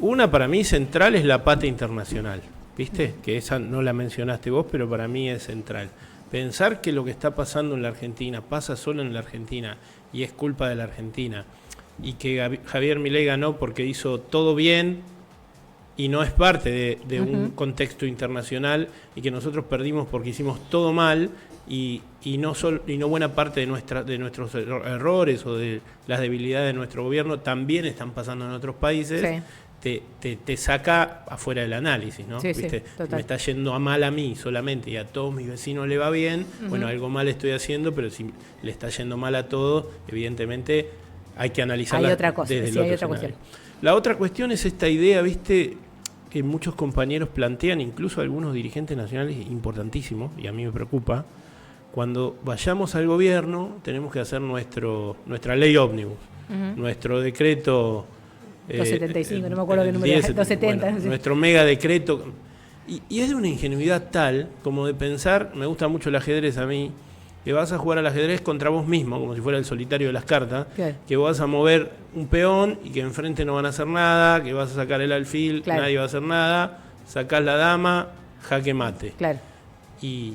Una para mí central es la pata internacional, ¿viste? Que esa no la mencionaste vos, pero para mí es central. Pensar que lo que está pasando en la Argentina pasa solo en la Argentina y es culpa de la Argentina. y que Javier Milei ganó porque hizo todo bien y no es parte de un contexto internacional, y que nosotros perdimos porque hicimos todo mal, y no buena parte de nuestros errores o de las debilidades de nuestro gobierno también están pasando en otros países. Sí. Te saca afuera del análisis, ¿no? Sí, ¿Viste? Sí, me está yendo mal a mí solamente y a todos mis vecinos le va bien, bueno, algo mal estoy haciendo, pero si le está yendo mal a todos, evidentemente hay que analizarla hay otra cosa, desde el sí, otro hay otra escenario. cuestión. La otra cuestión es esta idea, ¿viste?, que muchos compañeros plantean, incluso algunos dirigentes nacionales importantísimos, y a mí me preocupa. Cuando vayamos al gobierno tenemos que hacer nuestra ley ómnibus, nuestro decreto 275, no me acuerdo qué número era, 270. Bueno, nuestro mega decreto. Y es de una ingenuidad tal como de pensar, me gusta mucho el ajedrez a mí, que vas a jugar al ajedrez contra vos mismo, como si fuera el solitario de las cartas, claro, que vas a mover un peón y que enfrente no van a hacer nada, que vas a sacar el alfil, claro, nadie va a hacer nada, sacás la dama, jaque mate. Claro. Y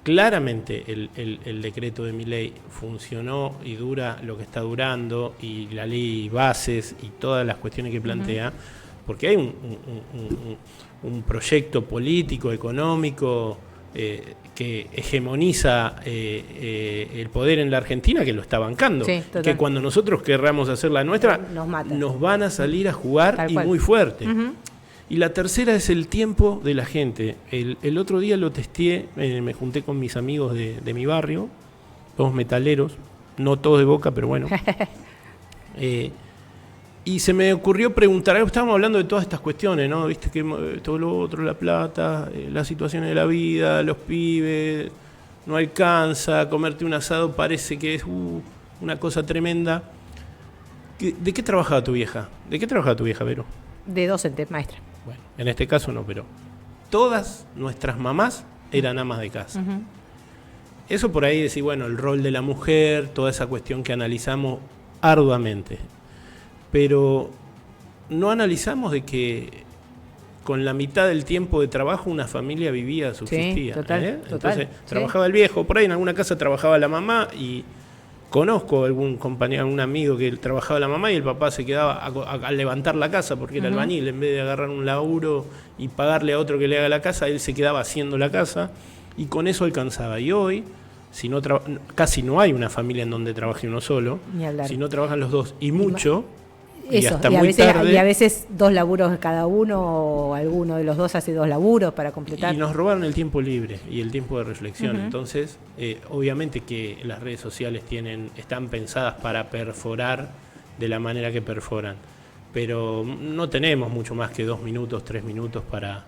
claramente el decreto de Milei funcionó y dura lo que está durando, y la ley bases y todas las cuestiones que plantea, porque hay un proyecto político, económico, que hegemoniza el poder en la Argentina, que lo está bancando. Sí, que cuando nosotros querramos hacer la nuestra, nos van a salir a jugar, y muy fuerte. Y la tercera es el tiempo de la gente. El otro día lo testé, me junté con mis amigos de mi barrio, todos metaleros, no todos de Boca, pero bueno. Y se me ocurrió preguntar, estábamos hablando de todas estas cuestiones, ¿no? Viste que todo lo otro, la plata, las situaciones de la vida, los pibes, no alcanza, comerte un asado parece que es una cosa tremenda. ¿De qué trabajaba tu vieja? ¿De qué trabajaba tu vieja, Vero? De docente, maestra. Bueno, en este caso no, pero todas nuestras mamás eran amas de casa. Eso por ahí decir, bueno, el rol de la mujer, toda esa cuestión que analizamos arduamente. Pero no analizamos de que con la mitad del tiempo de trabajo una familia vivía, subsistía. Sí, total. Entonces trabajaba el viejo, por ahí en alguna casa trabajaba la mamá, y conozco algún compañero, algún amigo que trabajaba la mamá y el papá se quedaba a levantar la casa porque era albañil. En vez de agarrar un laburo y pagarle a otro que le haga la casa, él se quedaba haciendo la casa y con eso alcanzaba. Y hoy, si no casi no hay una familia en donde trabaje uno solo, si no trabajan los dos y mucho. Eso, y a veces dos laburos cada uno, o alguno de los dos hace dos laburos para completar. Y nos robaron el tiempo libre y el tiempo de reflexión. Entonces, obviamente que las redes sociales están pensadas para perforar de la manera que perforan, pero no tenemos mucho más que 2 minutos, 3 minutos para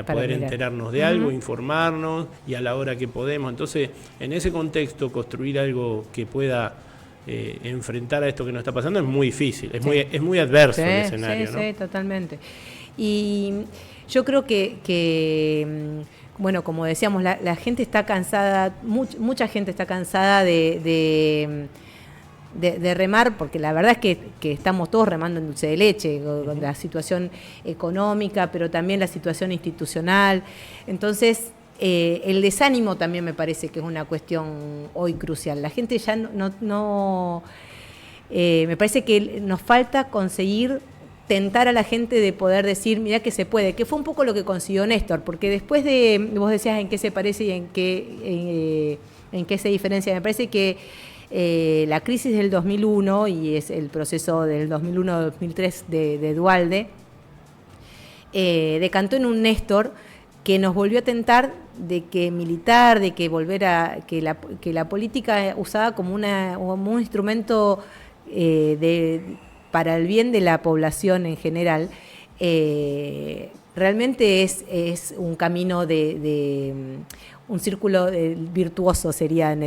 poder enterarnos de algo, informarnos, y a la hora que podemos. Entonces, en ese contexto, construir algo que pueda enfrentar a esto que nos está pasando es muy difícil, es muy adverso el escenario, ¿no? Sí, totalmente. Y yo creo que bueno, como decíamos, la gente está cansada, mucha gente está cansada de remar, porque la verdad es que estamos todos remando en dulce de leche, con la situación económica, pero también la situación institucional. Entonces, el desánimo también me parece que es una cuestión hoy crucial. La gente ya no me parece que nos falta conseguir tentar a la gente de poder decir, mirá que se puede, que fue un poco lo que consiguió Néstor, porque después vos decías en qué se parece y en qué se diferencia. Me parece que la crisis del 2001 y es el proceso del 2001-2003 de Duhalde decantó en un Néstor que nos volvió a tentar de que militar, de que que la política usada como un instrumento para el bien de la población en general, realmente es un camino un círculo virtuoso sería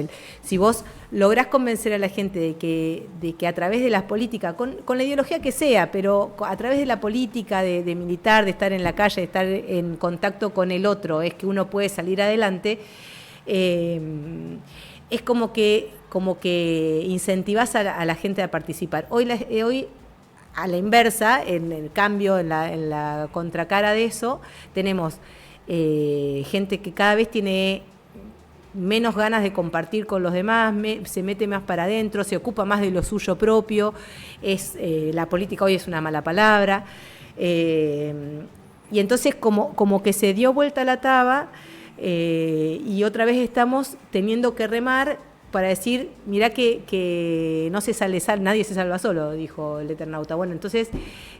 si vos lográs convencer a la gente de que a través de las políticas, con la ideología que sea, pero a través de la política, de militar, de estar en la calle, de estar en contacto con el otro, es que uno puede salir adelante, es como que incentivás a la gente a participar. Hoy a la inversa, en el cambio, en la contracara de eso, tenemos gente que cada vez tiene menos ganas de compartir con los demás, se mete más para adentro, se ocupa más de lo suyo propio, la política hoy es una mala palabra, y entonces como que se dio vuelta la taba, y otra vez estamos teniendo que remar para decir, mirá que no se sale, nadie se salva solo, dijo el Eternauta. Bueno, entonces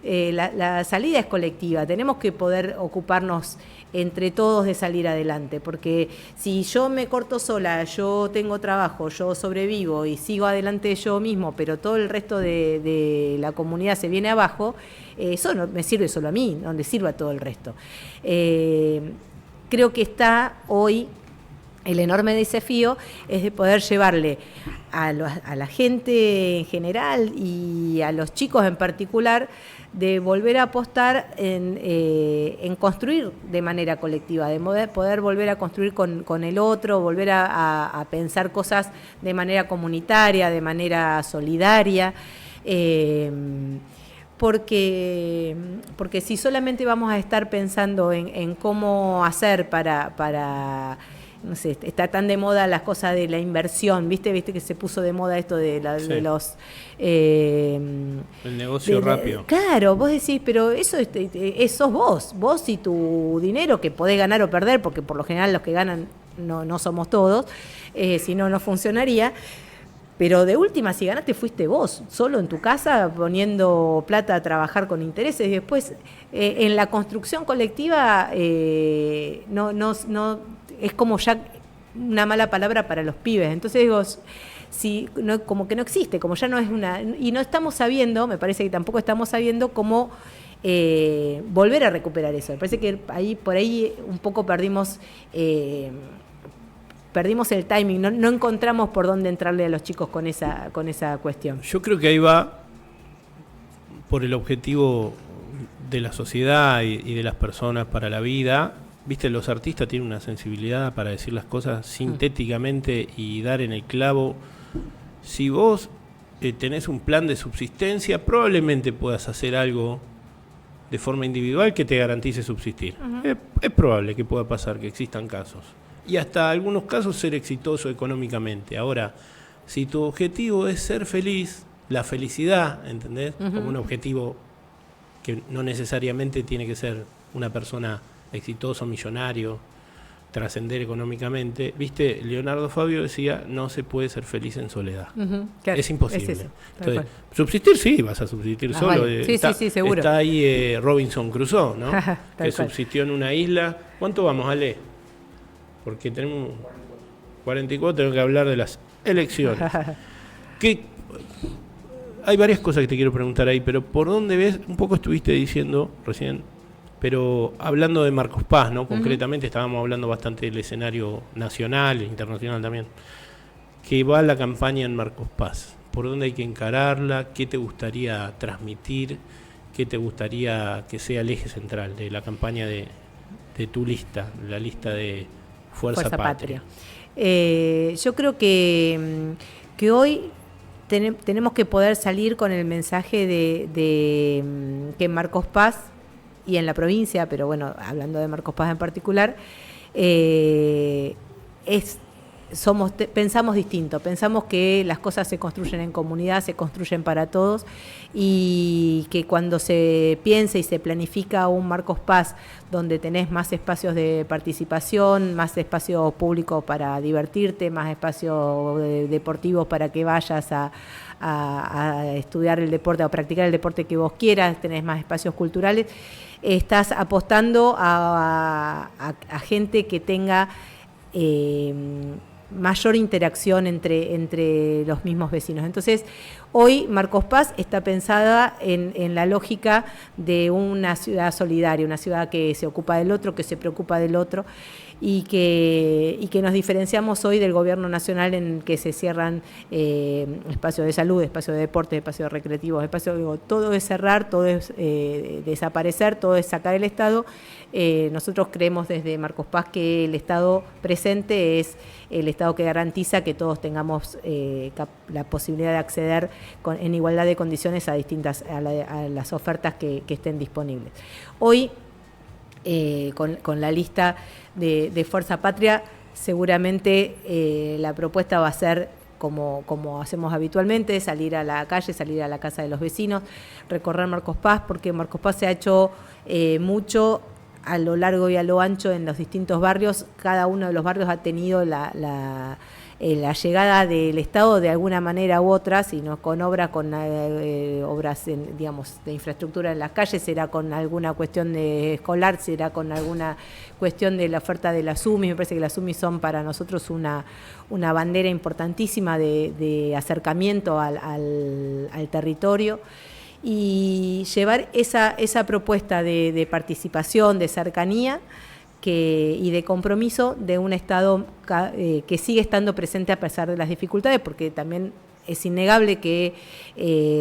la salida es colectiva, tenemos que poder ocuparnos entre todos de salir adelante, porque si yo me corto sola, yo tengo trabajo, yo sobrevivo y sigo adelante yo mismo, pero todo el resto de la comunidad se viene abajo, eso no me sirve solo a mí, no le sirve a todo el resto. Creo que está hoy el enorme desafío es de poder llevarle a la gente en general y a los chicos en particular, de volver a apostar en construir de manera colectiva, de poder volver a construir con el otro, volver a pensar cosas de manera comunitaria, de manera solidaria, porque si solamente vamos a estar pensando en cómo hacer para no sé, está tan de moda las cosas de la inversión, ¿viste que se puso de moda esto de los... el negocio rápido. Claro, vos decís, pero eso sos vos y tu dinero, que podés ganar o perder, porque por lo general los que ganan no somos todos, si no funcionaría. Pero de última, si ganaste, fuiste vos, solo en tu casa, poniendo plata a trabajar con intereses. Y después, en la construcción colectiva, no es como ya una mala palabra para los pibes. Entonces digo, como que no existe, como ya no es una... Y no estamos sabiendo, me parece que tampoco estamos sabiendo cómo volver a recuperar eso. Me parece que por ahí un poco perdimos el timing, no encontramos por dónde entrarle a los chicos con esa cuestión. Yo creo que ahí va por el objetivo de la sociedad y de las personas para la vida. Viste, los artistas tienen una sensibilidad para decir las cosas sintéticamente y dar en el clavo. Si vos tenés un plan de subsistencia, probablemente puedas hacer algo de forma individual que te garantice subsistir. Uh-huh. Es probable que pueda pasar, que existan casos. Y hasta algunos casos ser exitoso económicamente. Ahora, si tu objetivo es ser feliz, la felicidad, ¿entendés? Uh-huh. Como un objetivo que no necesariamente tiene que ser una persona exitoso, millonario, trascender económicamente. Viste, Leonardo Fabio decía, no se puede ser feliz en soledad. Uh-huh, claro, es imposible. Es eso, entonces, subsistir sí, vas a subsistir solo. Vale. Sí, seguro. Está ahí Robinson Crusoe, ¿no? Que subsistió en una isla. ¿Cuánto vamos, Ale? Porque tenemos 44, tengo que hablar de las elecciones. Hay varias cosas que te quiero preguntar ahí, pero ¿por dónde ves? Un poco estuviste diciendo recién, pero hablando de Marcos Paz, ¿no? Concretamente, estábamos hablando bastante del escenario nacional e internacional también. ¿Qué va la campaña en Marcos Paz? ¿Por dónde hay que encararla? ¿Qué te gustaría transmitir? ¿Qué te gustaría que sea el eje central de la campaña de tu lista, la lista de Fuerza Patria? Yo creo que hoy tenemos que poder salir con el mensaje de que en Marcos Paz y en la provincia, pero bueno, hablando de Marcos Paz en particular, pensamos distinto, pensamos que las cosas se construyen en comunidad, se construyen para todos, y que cuando se piensa y se planifica un Marcos Paz donde tenés más espacios de participación, más espacios públicos para divertirte, más espacios deportivos para que vayas a estudiar el deporte o practicar el deporte que vos quieras, tenés más espacios culturales, estás apostando a gente que tenga mayor interacción entre los mismos vecinos. Entonces, hoy Marcos Paz está pensada en la lógica de una ciudad solidaria, una ciudad que se ocupa del otro, que se preocupa del otro, y que nos diferenciamos hoy del gobierno nacional, en que se cierran espacios de salud, espacios de deporte, espacios recreativos, todo es cerrar, todo es desaparecer, todo es sacar el Estado. Nosotros creemos desde Marcos Paz que el Estado presente es el Estado que garantiza que todos tengamos la posibilidad de acceder en igualdad de condiciones a las ofertas que estén disponibles. Hoy, con la lista de Fuerza Patria, seguramente la propuesta va a ser como hacemos habitualmente, salir a la calle, salir a la casa de los vecinos, recorrer Marcos Paz, porque Marcos Paz se ha hecho mucho a lo largo y a lo ancho en los distintos barrios. Cada uno de los barrios ha tenido la llegada del Estado de alguna manera u otra, sino con obras digamos, de infraestructura en las calles, será con alguna cuestión de escolar, será con alguna cuestión de la oferta de las UMI. Me parece que las UMI son para nosotros una bandera importantísima de acercamiento al territorio. Y llevar esa propuesta de participación, de cercanía y de compromiso de un Estado que sigue estando presente a pesar de las dificultades, porque también es innegable que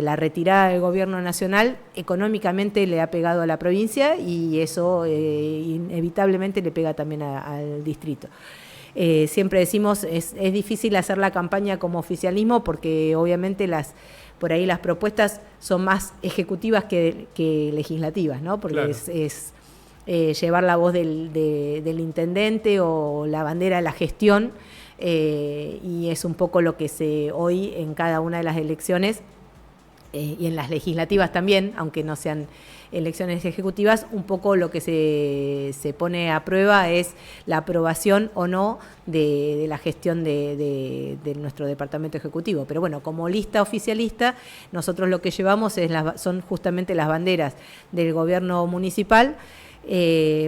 la retirada del gobierno nacional económicamente le ha pegado a la provincia y eso inevitablemente le pega también al distrito. Siempre decimos, es difícil hacer la campaña como oficialismo porque obviamente por ahí las propuestas son más ejecutivas que legislativas, ¿no? Porque claro. es llevar la voz del intendente o la bandera de la gestión, y es un poco lo que hoy en cada una de las elecciones y en las legislativas también, aunque no sean elecciones ejecutivas, un poco lo que se pone a prueba es la aprobación o no de la gestión de nuestro departamento ejecutivo. Pero bueno, como lista oficialista, nosotros lo que llevamos son justamente las banderas del gobierno municipal,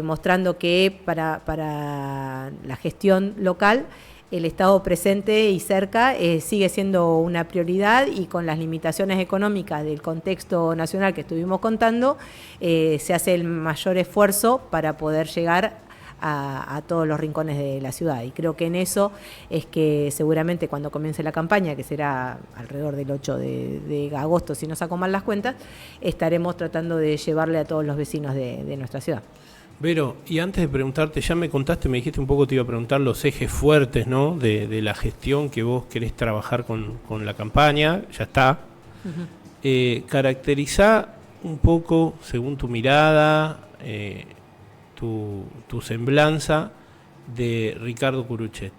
mostrando que para la gestión local el Estado presente y cerca sigue siendo una prioridad, y con las limitaciones económicas del contexto nacional que estuvimos contando, se hace el mayor esfuerzo para poder llegar a todos los rincones de la ciudad. Y creo que en eso es que seguramente cuando comience la campaña, que será alrededor del 8 de agosto, si no saco mal las cuentas, estaremos tratando de llevarle a todos los vecinos de nuestra ciudad. Vero, y antes de preguntarte, ya me contaste, me dijiste un poco, te iba a preguntar los ejes fuertes, ¿no?, de la gestión que vos querés trabajar con la campaña, ya está. Uh-huh. Caracterizá un poco, según tu mirada, tu semblanza de Ricardo Curuchet.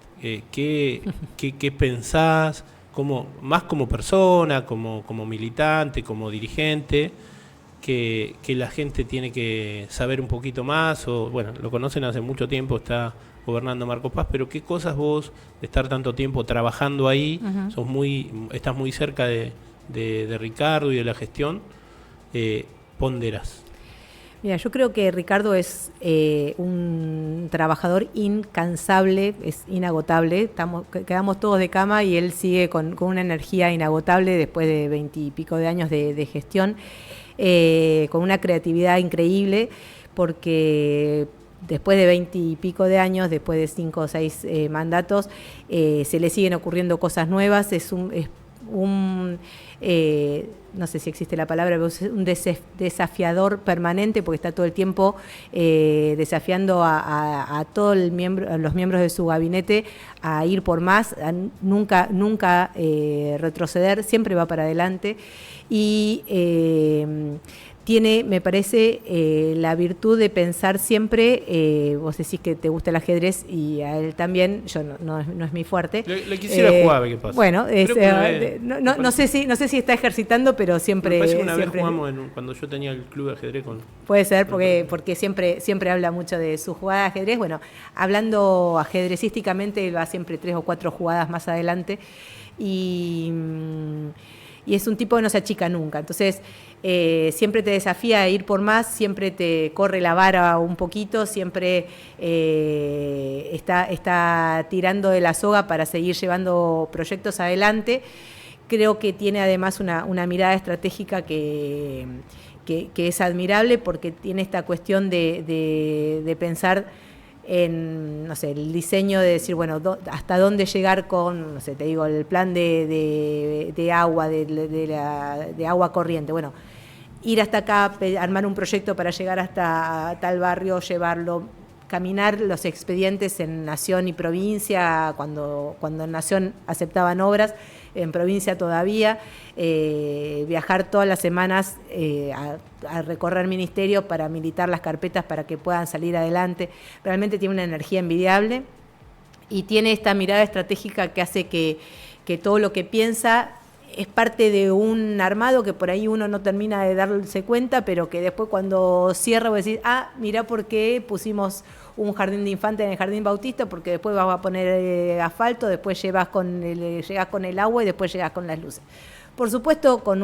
¿Qué pensás, más como persona, como militante, como dirigente, que la gente tiene que saber un poquito más? O bueno, lo conocen hace mucho tiempo, está gobernando Marcos Paz, pero ¿qué cosas vos, de estar tanto tiempo trabajando ahí, uh-huh, estás muy cerca de Ricardo y de la gestión, ponderás? Mira, yo creo que Ricardo es un trabajador incansable, es inagotable. Quedamos todos de cama y él sigue con una energía inagotable después de 20 y pico de años de gestión, con una creatividad increíble, porque después de 20 y pico de años, después de 5 o 6 mandatos, se le siguen ocurriendo cosas nuevas. Es un no sé si existe la palabra, pero es un desafiador permanente, porque está todo el tiempo desafiando a todos los miembros de su gabinete a ir por más, a nunca retroceder, siempre va para adelante, y tiene, me parece, la virtud de pensar siempre. Vos decís que te gusta el ajedrez y a él también, yo no es mi fuerte. Le quisiera jugar, a ver qué pasa. Bueno, no sé si está ejercitando, pero siempre... Me parece que una siempre, vez jugamos cuando yo tenía el club de ajedrez con... Puede ser, porque siempre habla mucho de su jugada de ajedrez. Bueno, hablando ajedrecísticamente, él va siempre 3 o 4 jugadas más adelante, y es un tipo que no se achica nunca. Entonces, siempre te desafía a ir por más, siempre te corre la vara un poquito, siempre está tirando de la soga para seguir llevando proyectos adelante. Creo que tiene además una mirada estratégica que es admirable, porque tiene esta cuestión de pensar en, no sé, el diseño de decir, bueno, hasta dónde llegar con, no sé, te digo, el plan de agua, de agua corriente. Bueno, ir hasta acá, armar un proyecto para llegar hasta tal barrio, llevarlo, caminar los expedientes en Nación y provincia, cuando en Nación aceptaban obras, en provincia todavía, viajar todas las semanas a recorrer ministerio para militar las carpetas para que puedan salir adelante. Realmente tiene una energía envidiable. y tiene esta mirada estratégica que hace que todo lo que piensa es parte de un armado que por ahí uno no termina de darse cuenta, pero que después cuando cierra vos decís, mirá por qué pusimos un jardín de infantes en el jardín Bautista, porque después vas a poner asfalto, después llegás con el agua y después llegás con las luces. Por supuesto, con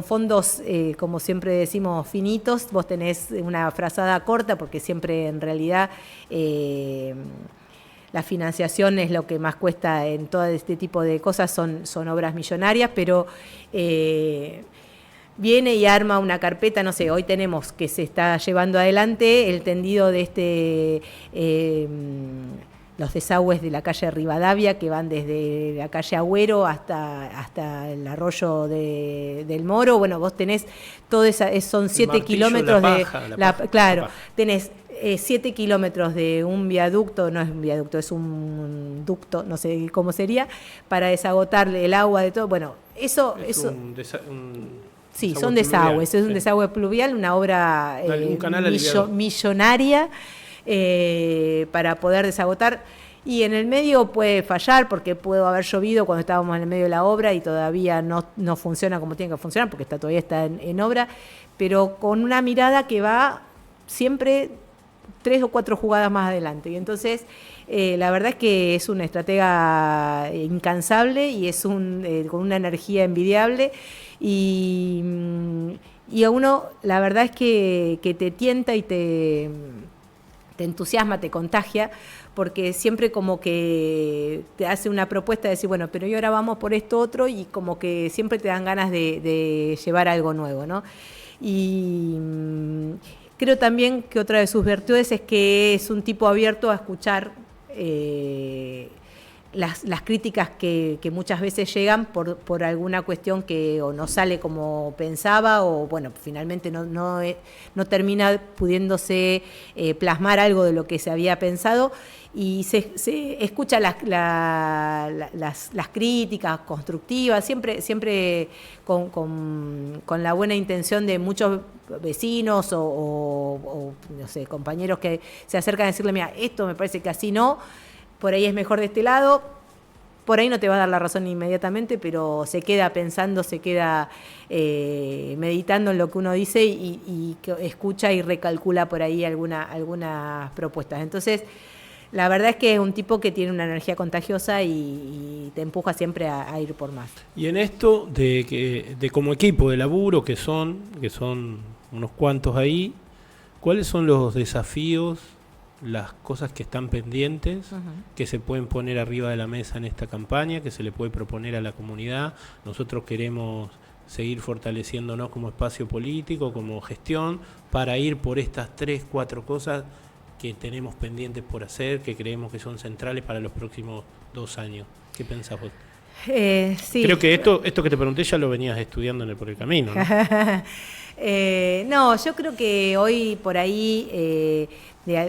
fondos, como siempre decimos, finitos. Vos tenés una frazada corta, porque siempre en realidad la financiación es lo que más cuesta en todo este tipo de cosas, son obras millonarias, pero viene y arma una carpeta, no sé, hoy tenemos que se está llevando adelante el tendido de los desagües de la calle Rivadavia, que van desde la calle Agüero hasta el arroyo del Moro. Bueno, vos tenés todo son 7 kilómetros tenés 7 kilómetros de un viaducto, no es un viaducto, es un ducto, no sé cómo sería, para desagotar el agua de todo. Bueno, eso sí, son desagües, es un desagüe pluvial, una obra millonaria para poder desagotar. Y en el medio puede fallar, porque pudo haber llovido cuando estábamos en el medio de la obra y todavía no funciona como tiene que funcionar, porque todavía está en obra, pero con una mirada que va siempre 3 o 4 jugadas más adelante. Y entonces la verdad es que es una estratega incansable y es con una energía envidiable, y a uno la verdad es que te tienta y te entusiasma, te contagia, porque siempre como que te hace una propuesta de decir, bueno, pero y ahora vamos por esto otro, y como que siempre te dan ganas de llevar algo nuevo, ¿no? Y creo también que otra de sus virtudes es que es un tipo abierto a escuchar las críticas que muchas veces llegan por alguna cuestión que o no sale como pensaba, o bueno, finalmente no termina pudiéndose plasmar algo de lo que se había pensado, y se escucha las críticas constructivas, siempre con la buena intención de muchos vecinos o no sé, compañeros que se acercan a decirle, mira, esto me parece que así no, por ahí es mejor de este lado. Por ahí no te va a dar la razón inmediatamente, pero se queda pensando, se queda meditando en lo que uno dice y escucha y recalcula por ahí algunas propuestas. Entonces, la verdad es que es un tipo que tiene una energía contagiosa y te empuja siempre a ir por más. Y en esto de como equipo de laburo, que son unos cuantos ahí, ¿cuáles son los desafíos, las cosas que están pendientes, que se pueden poner arriba de la mesa en esta campaña, que se le puede proponer a la comunidad? Nosotros queremos seguir fortaleciéndonos como espacio político, como gestión, para ir por estas 3, 4 cosas que tenemos pendientes por hacer, que creemos que son centrales para los próximos 2 años. ¿Qué pensás vos? Sí. Creo que esto que te pregunté ya lo venías estudiando por el camino, ¿no? No, yo creo que hoy por ahí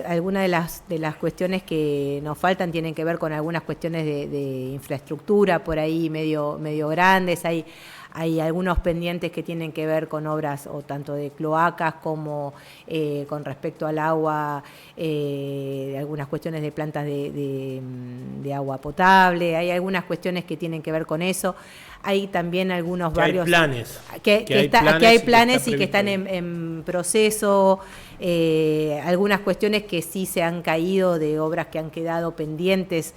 algunas de las cuestiones que nos faltan tienen que ver con algunas cuestiones de infraestructura por ahí medio grandes. Hay algunos pendientes que tienen que ver con obras o tanto de cloacas como con respecto al agua, algunas cuestiones de plantas de agua potable. Hay algunas cuestiones que tienen que ver con eso. Hay también algunos barrios... Hay planes y que están en proceso. Algunas cuestiones que sí se han caído, de obras que han quedado pendientes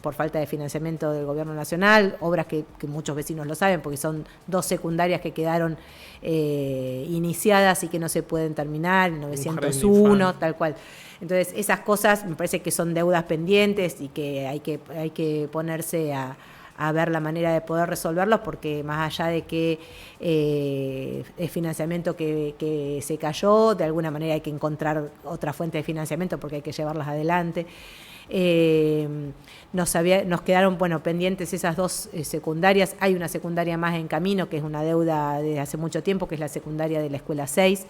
por falta de financiamiento del gobierno nacional, obras que muchos vecinos lo saben porque son 2 secundarias que quedaron iniciadas y que no se pueden terminar, 901, tal cual. Entonces esas cosas me parece que son deudas pendientes y que hay que ponerse a ver la manera de poder resolverlos, porque más allá de que es financiamiento que se cayó, de alguna manera hay que encontrar otra fuente de financiamiento porque hay que llevarlas adelante. Nos quedaron pendientes esas 2 secundarias. Hay una secundaria más en camino, que es una deuda de hace mucho tiempo, que es la secundaria de la Escuela 6,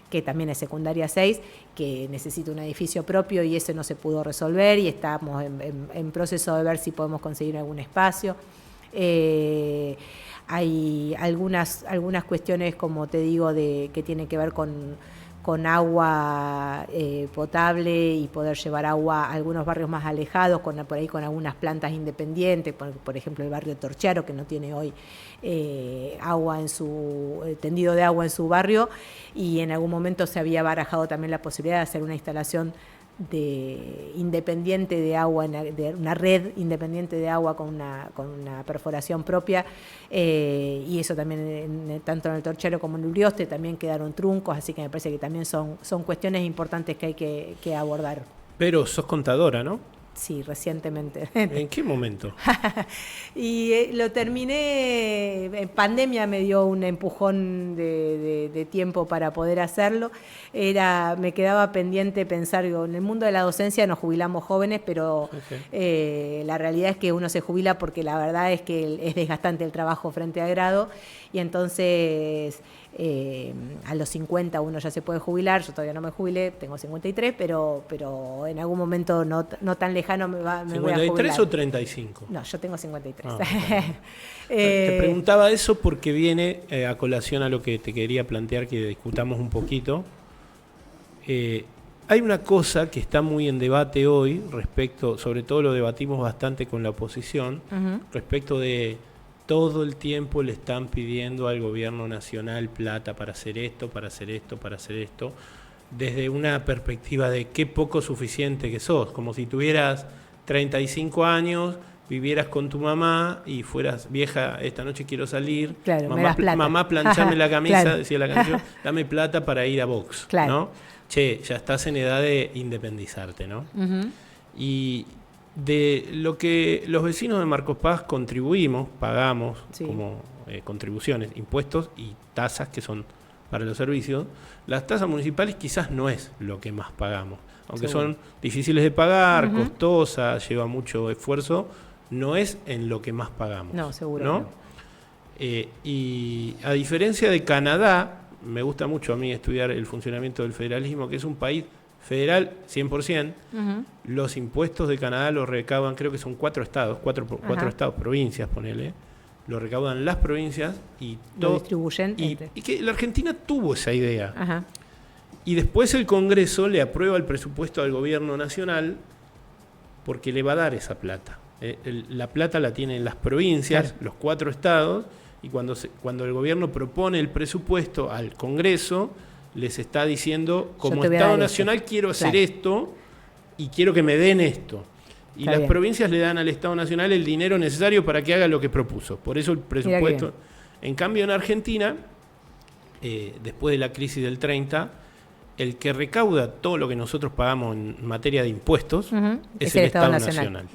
que también es secundaria 6, que necesita un edificio propio y ese no se pudo resolver, y estamos en proceso de ver si podemos conseguir algún espacio. Hay algunas cuestiones, como te digo, que tienen que ver con con agua potable y poder llevar agua a algunos barrios más alejados, por ahí con algunas plantas independientes, por ejemplo el barrio Torchiaro, que no tiene hoy agua en su tendido de agua en su barrio, y en algún momento se había barajado también la posibilidad de hacer una instalación independiente de agua, de una red independiente de agua con una perforación propia, y eso también tanto en el Torchiaro como en el Urioste también quedaron truncos, así que me parece que también son cuestiones importantes que hay que abordar. Pero sos contadora, ¿no? Sí, recientemente. ¿En qué momento? Y lo terminé, en pandemia me dio un empujón de tiempo para poder hacerlo. Me quedaba pendiente pensar, digo, en el mundo de la docencia nos jubilamos jóvenes, pero la realidad es que uno se jubila porque la verdad es que es desgastante el trabajo frente a grado, y entonces a los 50 uno ya se puede jubilar. Yo todavía no me jubilé, tengo 53, pero en algún momento no tan lejano me voy a jubilar. ¿53 o 35? No, yo tengo 53. Te preguntaba eso porque viene a colación a lo que te quería plantear, que discutamos un poquito. Hay una cosa que está muy en debate hoy, sobre todo lo debatimos bastante con la oposición, respecto de todo el tiempo le están pidiendo al gobierno nacional plata para hacer esto, para hacer esto, para hacer esto, desde una perspectiva de qué poco suficiente que sos, como si tuvieras 35 años, vivieras con tu mamá y fueras vieja, esta noche quiero salir, claro, mamá planchame la camisa, claro. Decía la canción, dame plata para ir a box, claro. ¿no? Che, ya estás en edad de independizarte, ¿no? Y de lo que los vecinos de Marcos Paz pagamos como contribuciones, impuestos y tasas que son para los servicios, las tasas municipales quizás no es lo que más pagamos, aunque son difíciles de pagar, costosas, lleva mucho esfuerzo, no es en lo que más pagamos. No, seguro. ¿No? Y a diferencia de Canadá, me gusta mucho a mí estudiar el funcionamiento del federalismo, que es un país federal 100%, los impuestos de Canadá los recaudan, creo que son 4 estados, cuatro estados, provincias, ponele, lo recaudan las provincias y lo distribuyen. Y que la Argentina tuvo esa idea. Y después el Congreso le aprueba el presupuesto al gobierno nacional porque le va a dar esa plata. La plata la tienen las provincias, los 4 estados, y cuando el gobierno propone el presupuesto al Congreso, les está diciendo, como Estado Nacional quiero hacer esto y quiero que me den esto. Y las provincias le dan al Estado Nacional el dinero necesario para que haga lo que propuso. Por eso el presupuesto. En cambio, en Argentina, después de la crisis del 30, el que recauda todo lo que nosotros pagamos en materia de impuestos es el Estado Nacional.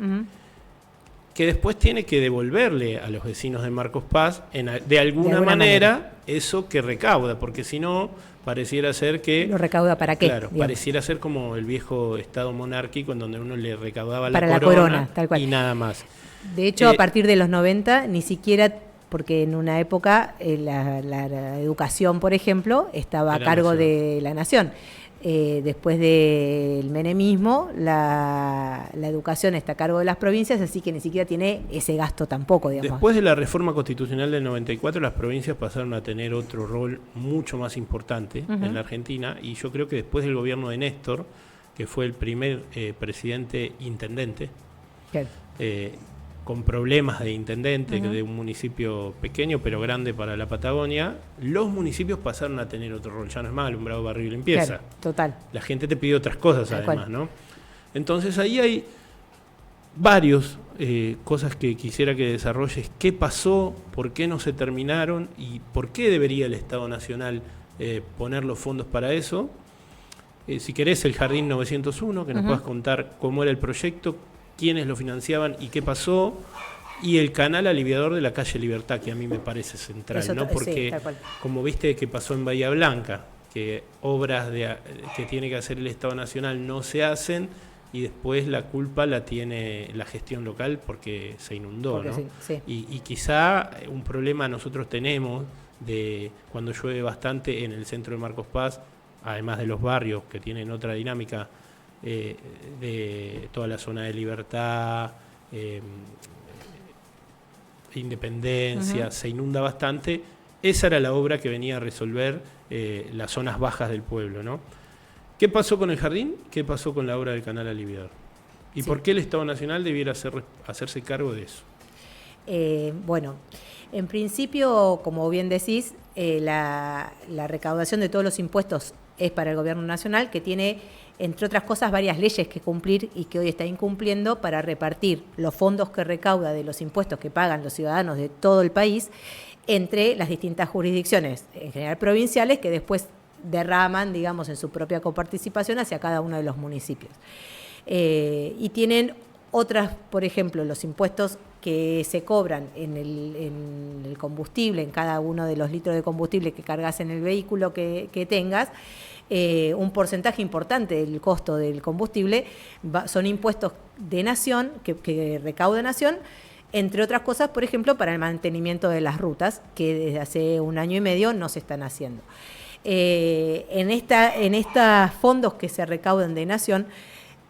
Que después tiene que devolverle a los vecinos de Marcos Paz, de alguna manera, eso que recauda, porque si no, pareciera ser que... ¿Lo recauda para qué? Claro, pareciera ser como el viejo Estado monárquico, en donde uno le recaudaba para la corona tal cual. Y nada más. De hecho, a partir de los 90, ni siquiera, porque en una época la educación, por ejemplo, estaba a cargo de la nación. Después del menemismo, la educación está a cargo de las provincias, así que ni siquiera tiene ese gasto tampoco, digamos. Después de la reforma constitucional del 94, las provincias pasaron a tener otro rol mucho más importante en la Argentina, y yo creo que después del gobierno de Néstor, que fue el primer presidente intendente, con problemas de intendente, de un municipio pequeño pero grande para la Patagonia, los municipios pasaron a tener otro rol. Ya no es más alumbrado, barrio y limpieza. Claro, total. La gente te pide otras cosas además, ¿no? Entonces ahí hay varios cosas que quisiera que desarrolles. ¿Qué pasó? ¿Por qué no se terminaron? ¿Y por qué debería el Estado Nacional poner los fondos para eso? Si querés, el Jardín 901, que nos puedas contar cómo era el proyecto, quiénes lo financiaban y qué pasó, y el canal aliviador de la calle Libertad, que a mí me parece central, ¿no? Porque como viste que pasó en Bahía Blanca, que obras que tiene que hacer el Estado Nacional no se hacen, y después la culpa la tiene la gestión local porque se inundó, ¿no? Y quizá un problema nosotros tenemos de cuando llueve bastante en el centro de Marcos Paz, además de los barrios que tienen otra dinámica, de toda la zona de Libertad, Independencia, se inunda bastante. Esa era la obra que venía a resolver las zonas bajas del pueblo, ¿no? ¿Qué pasó con el jardín? ¿Qué pasó con la obra del Canal Aliviador? ¿Y por qué el Estado Nacional debiera hacerse cargo de eso? Bueno, en principio, como bien decís, la recaudación de todos los impuestos es para el Gobierno Nacional, que tiene, entre otras cosas, varias leyes que cumplir y que hoy está incumpliendo para repartir los fondos que recauda de los impuestos que pagan los ciudadanos de todo el país entre las distintas jurisdicciones, en general provinciales, que después derraman, digamos, en su propia coparticipación hacia cada uno de los municipios. Y tienen otras, por ejemplo, los impuestos que se cobran en el combustible, en cada uno de los litros de combustible que cargas en el vehículo que tengas, un porcentaje importante del costo del combustible son impuestos de nación, que recauda nación, entre otras cosas, por ejemplo, para el mantenimiento de las rutas, que desde hace 1 año y medio no se están haciendo. En estos fondos que se recaudan de nación,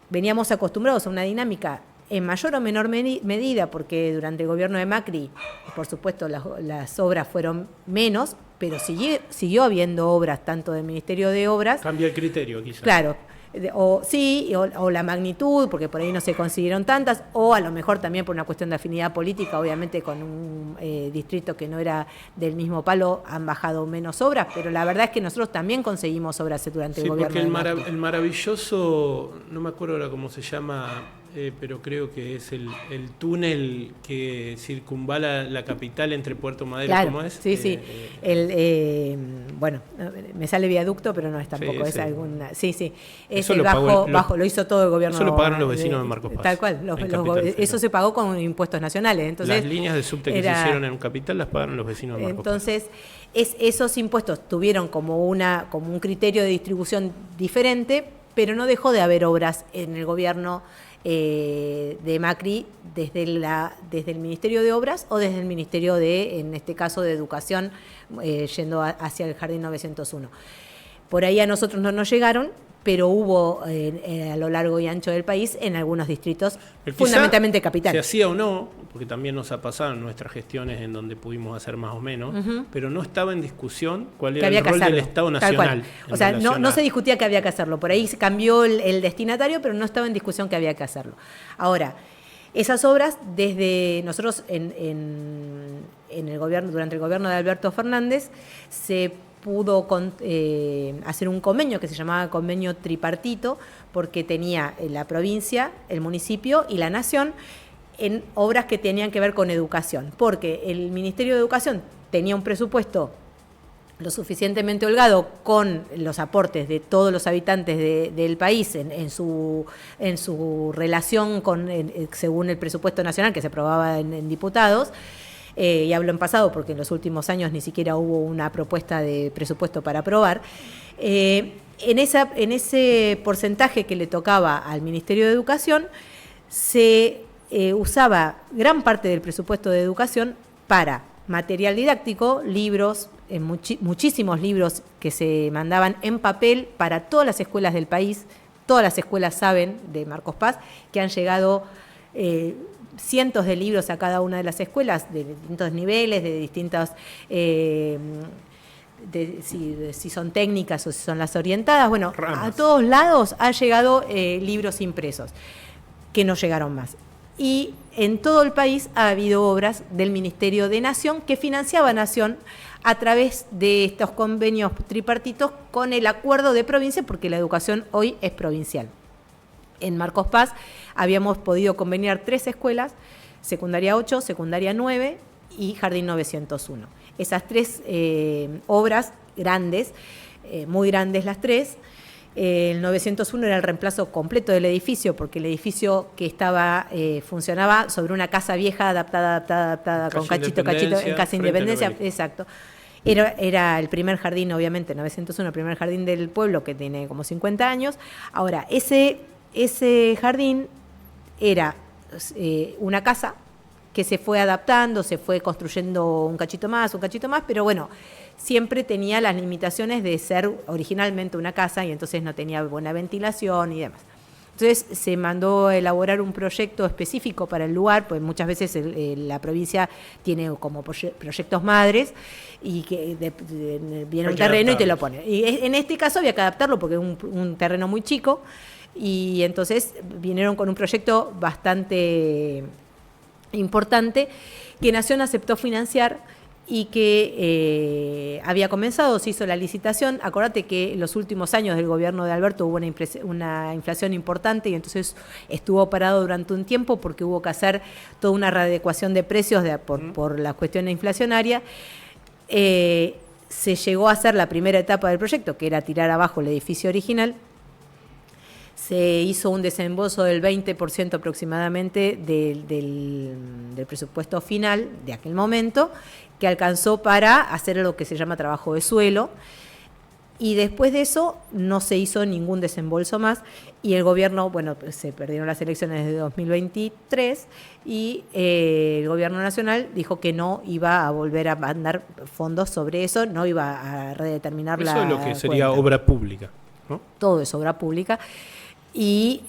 veníamos acostumbrados a una dinámica en mayor o menor medida, porque durante el gobierno de Macri, por supuesto, las obras fueron menos, pero siguió habiendo obras, tanto del Ministerio de Obras. Cambia el criterio, quizás. Claro, o la magnitud, porque por ahí no se consiguieron tantas, o a lo mejor también por una cuestión de afinidad política, obviamente con un distrito que no era del mismo palo han bajado menos obras, pero la verdad es que nosotros también conseguimos obras durante el gobierno de Macri. El maravilloso, no me acuerdo ahora cómo se llama, pero creo que es el túnel que circunvala la capital entre Puerto Madero, claro, ¿cómo es? Sí. Bueno, me sale viaducto, pero no es tampoco, es alguna. Sí. Ese bajo lo hizo todo el gobierno. Eso lo pagaron los vecinos de Marcos Paz. Tal cual, eso se pagó con impuestos nacionales. Entonces, las líneas de subte que se hicieron en capital las pagaron los vecinos de Marcos Paz. Entonces, esos impuestos tuvieron como un criterio de distribución diferente, pero no dejó de haber obras en el gobierno de Macri desde el Ministerio de Obras o desde el Ministerio en este caso, de Educación, yendo hacia el Jardín 901. Por ahí a nosotros no nos llegaron, pero hubo a lo largo y ancho del país en algunos distritos, fundamentalmente capital. Se hacía o no, porque también nos ha pasado en nuestras gestiones en donde pudimos hacer más o menos, pero no estaba en discusión cuál era el rol del Estado Nacional. O sea, no se discutía que había que hacerlo. Por ahí se cambió el destinatario, pero no estaba en discusión que había que hacerlo. Ahora, esas obras, desde nosotros en el gobierno, durante el gobierno de Alberto Fernández, se pudo hacer un convenio que se llamaba convenio tripartito, porque tenía la provincia, el municipio y la nación en obras que tenían que ver con educación, porque el Ministerio de Educación tenía un presupuesto lo suficientemente holgado con los aportes de todos los habitantes del país en su relación según el presupuesto nacional que se aprobaba en diputados. Y hablo en pasado porque en los últimos años ni siquiera hubo una propuesta de presupuesto para aprobar. En ese porcentaje que le tocaba al Ministerio de Educación se usaba gran parte del presupuesto de educación para material didáctico, libros, muchísimos libros que se mandaban en papel para todas las escuelas del país. Todas las escuelas saben de Marcos Paz que han llegado cientos de libros a cada una de las escuelas, de distintos niveles, de distintas, si son técnicas o si son las orientadas. Bueno, ramas. A todos lados ha llegado libros impresos, que no llegaron más. Y en todo el país ha habido obras del Ministerio de Nación que financiaba Nación a través de estos convenios tripartitos con el acuerdo de provincia, porque la educación hoy es provincial. En Marcos Paz habíamos podido conveniar 3 escuelas, secundaria 8, secundaria 9 y Jardín 901. Esas 3 obras grandes, muy grandes las 3. El 901 era el reemplazo completo del edificio, porque el edificio que funcionaba sobre una casa vieja adaptada con cachito en Casa Independencia. Exacto. Era el primer jardín, obviamente, 901, el primer jardín del pueblo, que tiene como 50 años. Ahora, ese jardín era una casa que se fue adaptando, se fue construyendo un cachito más, pero bueno, siempre tenía las limitaciones de ser originalmente una casa y entonces no tenía buena ventilación y demás. Entonces se mandó a elaborar un proyecto específico para el lugar, pues muchas veces la provincia tiene como proyectos madres y que viene un terreno y te lo pone. Y en este caso había que adaptarlo porque es un terreno muy chico, y entonces vinieron con un proyecto bastante importante que Nación aceptó financiar y que había comenzado, se hizo la licitación. Acordate que en los últimos años del gobierno de Alberto hubo una inflación importante y entonces estuvo parado durante un tiempo porque hubo que hacer toda una readecuación de precios por la cuestión inflacionaria. Se llegó a hacer la primera etapa del proyecto, que era tirar abajo el edificio original. Se hizo un desembolso del 20% aproximadamente del presupuesto final de aquel momento, que alcanzó para hacer lo que se llama trabajo de suelo, y después de eso no se hizo ningún desembolso más, y el gobierno, bueno, se perdieron las elecciones de 2023, y el gobierno nacional dijo que no iba a volver a mandar fondos sobre eso, no iba a redeterminar eso es lo que sería obra pública, ¿no? Todo es obra pública. Y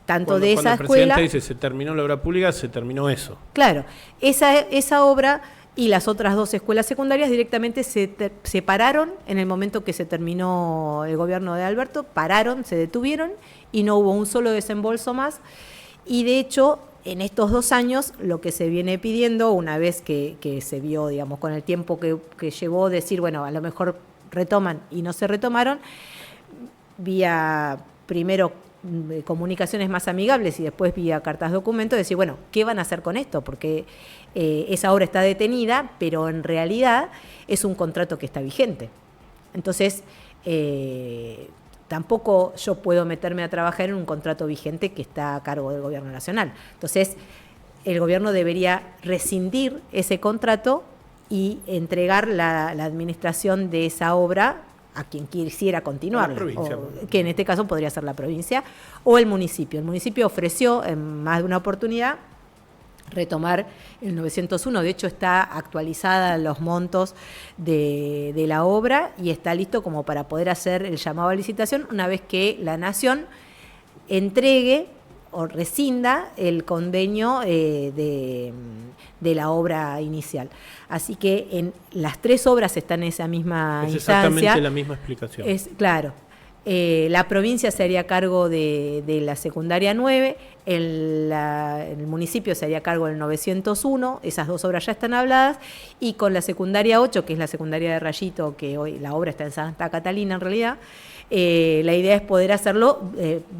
tanto cuando de esa escuela... Cuando el presidente dice se terminó la obra pública, se terminó eso. Claro, esa obra y las otras dos escuelas secundarias directamente se separaron en el momento que se terminó el gobierno de Alberto, se detuvieron y no hubo un solo desembolso más. Y de hecho, en estos 2 años, lo que se viene pidiendo, una vez que se vio, digamos, con el tiempo que llevó decir, bueno, a lo mejor retoman y no se retomaron, vía primero comunicaciones más amigables y después vía cartas documento, decir, bueno, ¿qué van a hacer con esto? Porque esa obra está detenida, pero en realidad es un contrato que está vigente. Entonces, tampoco yo puedo meterme a trabajar en un contrato vigente que está a cargo del gobierno nacional. Entonces, el gobierno debería rescindir ese contrato y entregar la administración de esa obra a quien quisiera continuarlo, que en este caso podría ser la provincia o el municipio. El municipio ofreció en más de una oportunidad retomar el 901, de hecho está actualizada los montos de la obra y está listo como para poder hacer el llamado a licitación una vez que la Nación entregue o rescinda el convenio de la obra inicial. Así que en las 3 obras están en esa misma instancia. Es exactamente la misma explicación. Claro. La provincia se haría cargo de la secundaria 9, el municipio se haría cargo del 901, esas 2 obras ya están habladas, y con la secundaria 8, que es la secundaria de Rayito, que hoy la obra está en Santa Catalina en realidad, la idea es poder hacerlo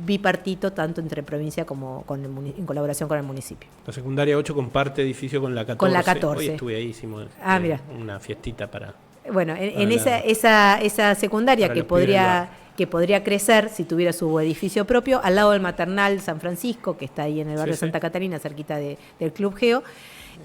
bipartito, tanto entre provincia como en colaboración con el municipio. La secundaria 8 comparte edificio con la 14. Con la 14. Hoy estuve ahí, hicimos una fiestita para... Bueno, esa secundaria que podría crecer si tuviera su edificio propio, al lado del Maternal San Francisco, que está ahí en el barrio Santa Catalina, cerquita del Club Geo.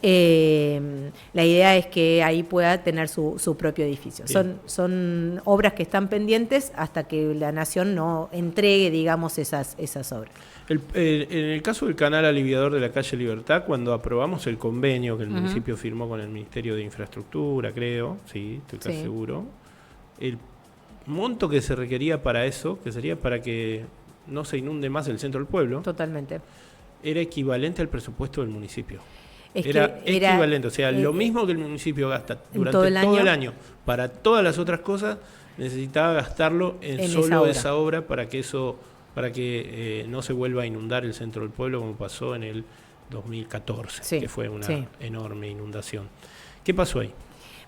La idea es que ahí pueda tener su propio edificio. Son obras que están pendientes hasta que la Nación no entregue, digamos, esas obras. En el caso del canal aliviador de la calle Libertad, cuando aprobamos el convenio que el municipio firmó con el Ministerio de Infraestructura, creo, sí, estoy casi seguro, el monto que se requería para eso, que sería para que no se inunde más el centro del pueblo, totalmente, era equivalente al presupuesto del municipio. Era equivalente, o sea, lo mismo que el municipio gasta durante todo el año para todas las otras cosas, necesitaba gastarlo en solo esa obra para que no se vuelva a inundar el centro del pueblo como pasó en el 2014, que fue una enorme inundación. ¿Qué pasó ahí?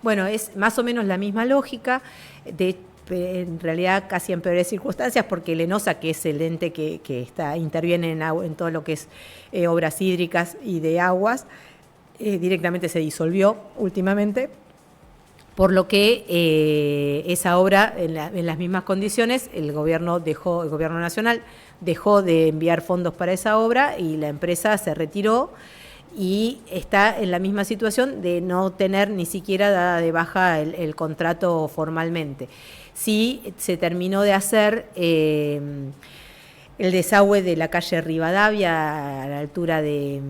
Bueno, es más o menos la misma lógica, en realidad casi en peores circunstancias, porque el ENOSA, que es el ente que interviene en todo lo que es obras hídricas y de aguas, directamente se disolvió últimamente, por lo que esa obra, en las mismas condiciones, el gobierno nacional dejó de enviar fondos para esa obra y la empresa se retiró y está en la misma situación de no tener ni siquiera dada de baja el contrato formalmente. Sí se terminó de hacer el desagüe de la calle Rivadavia a la altura de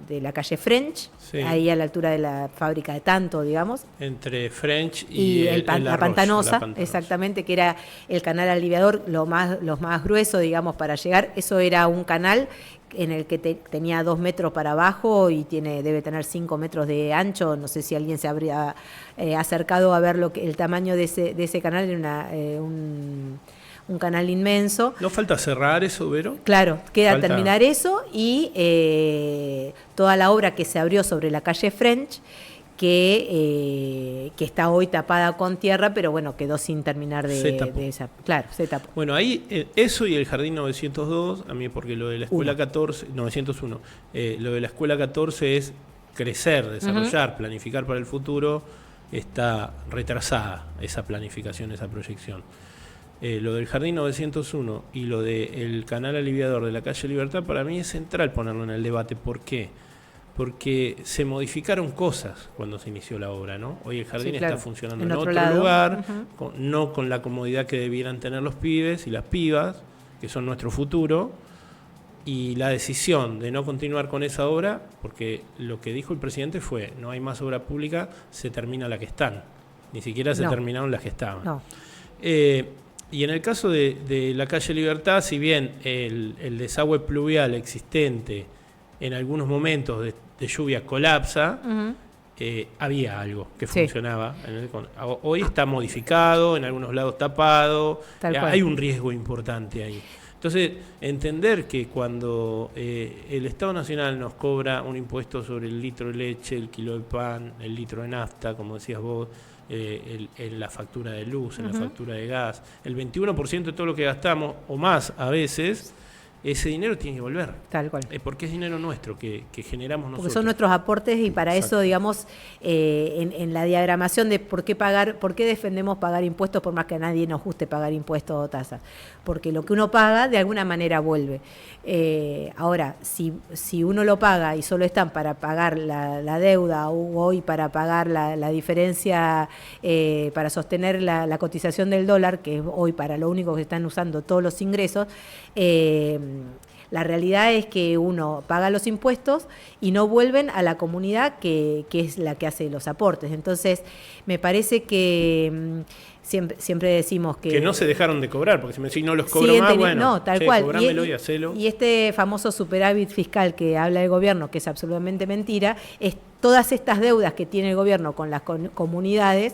la calle French, Sí. ahí a la altura de la fábrica de Tanto, digamos. Entre French Y y la Pantanosa, exactamente, que era el canal aliviador, los más grueso, digamos, para llegar. Eso era un canal en el que tenía 2 metros para abajo y debe tener 5 metros de ancho. No sé si alguien se habría acercado a ver el tamaño de ese canal. Era un canal inmenso. ¿No falta cerrar eso, Vero? Claro, queda Falta terminar eso y toda la obra que se abrió sobre la calle French, que está hoy tapada con tierra, pero bueno, quedó sin terminar de esa. Claro, se tapó. Bueno, ahí eso y el Jardín 902, a mí porque lo de la Escuela 14, 901, lo de la Escuela 14 es crecer, desarrollar, planificar para el futuro, está retrasada esa planificación, esa proyección. Lo del Jardín 901 y lo del canal aliviador de la calle Libertad, para mí es central ponerlo en el debate. ¿Por qué? Porque se modificaron cosas cuando se inició la obra, ¿no? Hoy el jardín está funcionando en otro lugar, no con la comodidad que debieran tener los pibes y las pibas, que son nuestro futuro, y la decisión de no continuar con esa obra, porque lo que dijo el presidente fue, no hay más obra pública, se termina la que están. Ni siquiera se terminaron las que estaban. No. Y en el caso de la calle Libertad, si bien el desagüe pluvial existente en algunos momentos de lluvia colapsa, había algo que funcionaba. Hoy está modificado, en algunos lados tapado, hay un riesgo importante ahí. Entonces, entender que cuando el Estado Nacional nos cobra un impuesto sobre el litro de leche, el kilo de pan, el litro de nafta, como decías vos, en la factura de luz, en la factura de gas, el 21% de todo lo que gastamos, o más a veces, ese dinero tiene que volver. Tal cual. Porque es dinero nuestro que generamos nosotros. Porque son nuestros aportes y para eso, digamos, en la diagramación de por qué defendemos pagar impuestos por más que a nadie nos guste pagar impuestos o tasas. Porque lo que uno paga de alguna manera vuelve. Ahora, si uno lo paga y solo están para pagar la deuda o hoy para pagar la diferencia, para sostener la cotización del dólar, que es hoy para lo único que están usando todos los ingresos, la realidad es que uno paga los impuestos y no vuelven a la comunidad que es la que hace los aportes. Entonces, me parece que siempre decimos que no se dejaron de cobrar, porque si me decís no los cobro más, bueno, no, tal cual. Cobrámelo y hacelo. Y este famoso superávit fiscal que habla el gobierno, que es absolutamente mentira, es todas estas deudas que tiene el gobierno con las comunidades,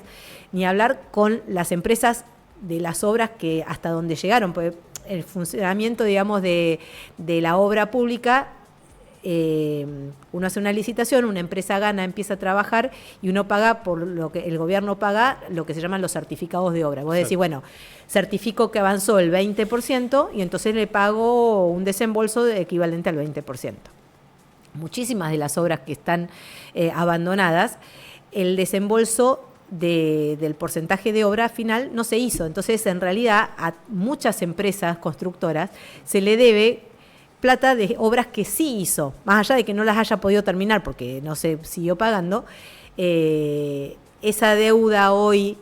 ni hablar con las empresas de las obras que hasta donde llegaron, porque el funcionamiento, digamos, de la obra pública, uno hace una licitación, una empresa gana, empieza a trabajar y uno paga por lo que el gobierno paga, lo que se llaman los certificados de obra. Vos decís, bueno, certifico que avanzó el 20% y entonces le pago un desembolso equivalente al 20%. Muchísimas de las obras que están abandonadas, el desembolso del porcentaje de obra final no se hizo. Entonces, en realidad, a muchas empresas constructoras se le debe plata de obras que sí hizo, más allá de que no las haya podido terminar porque no se siguió pagando. Esa deuda hoy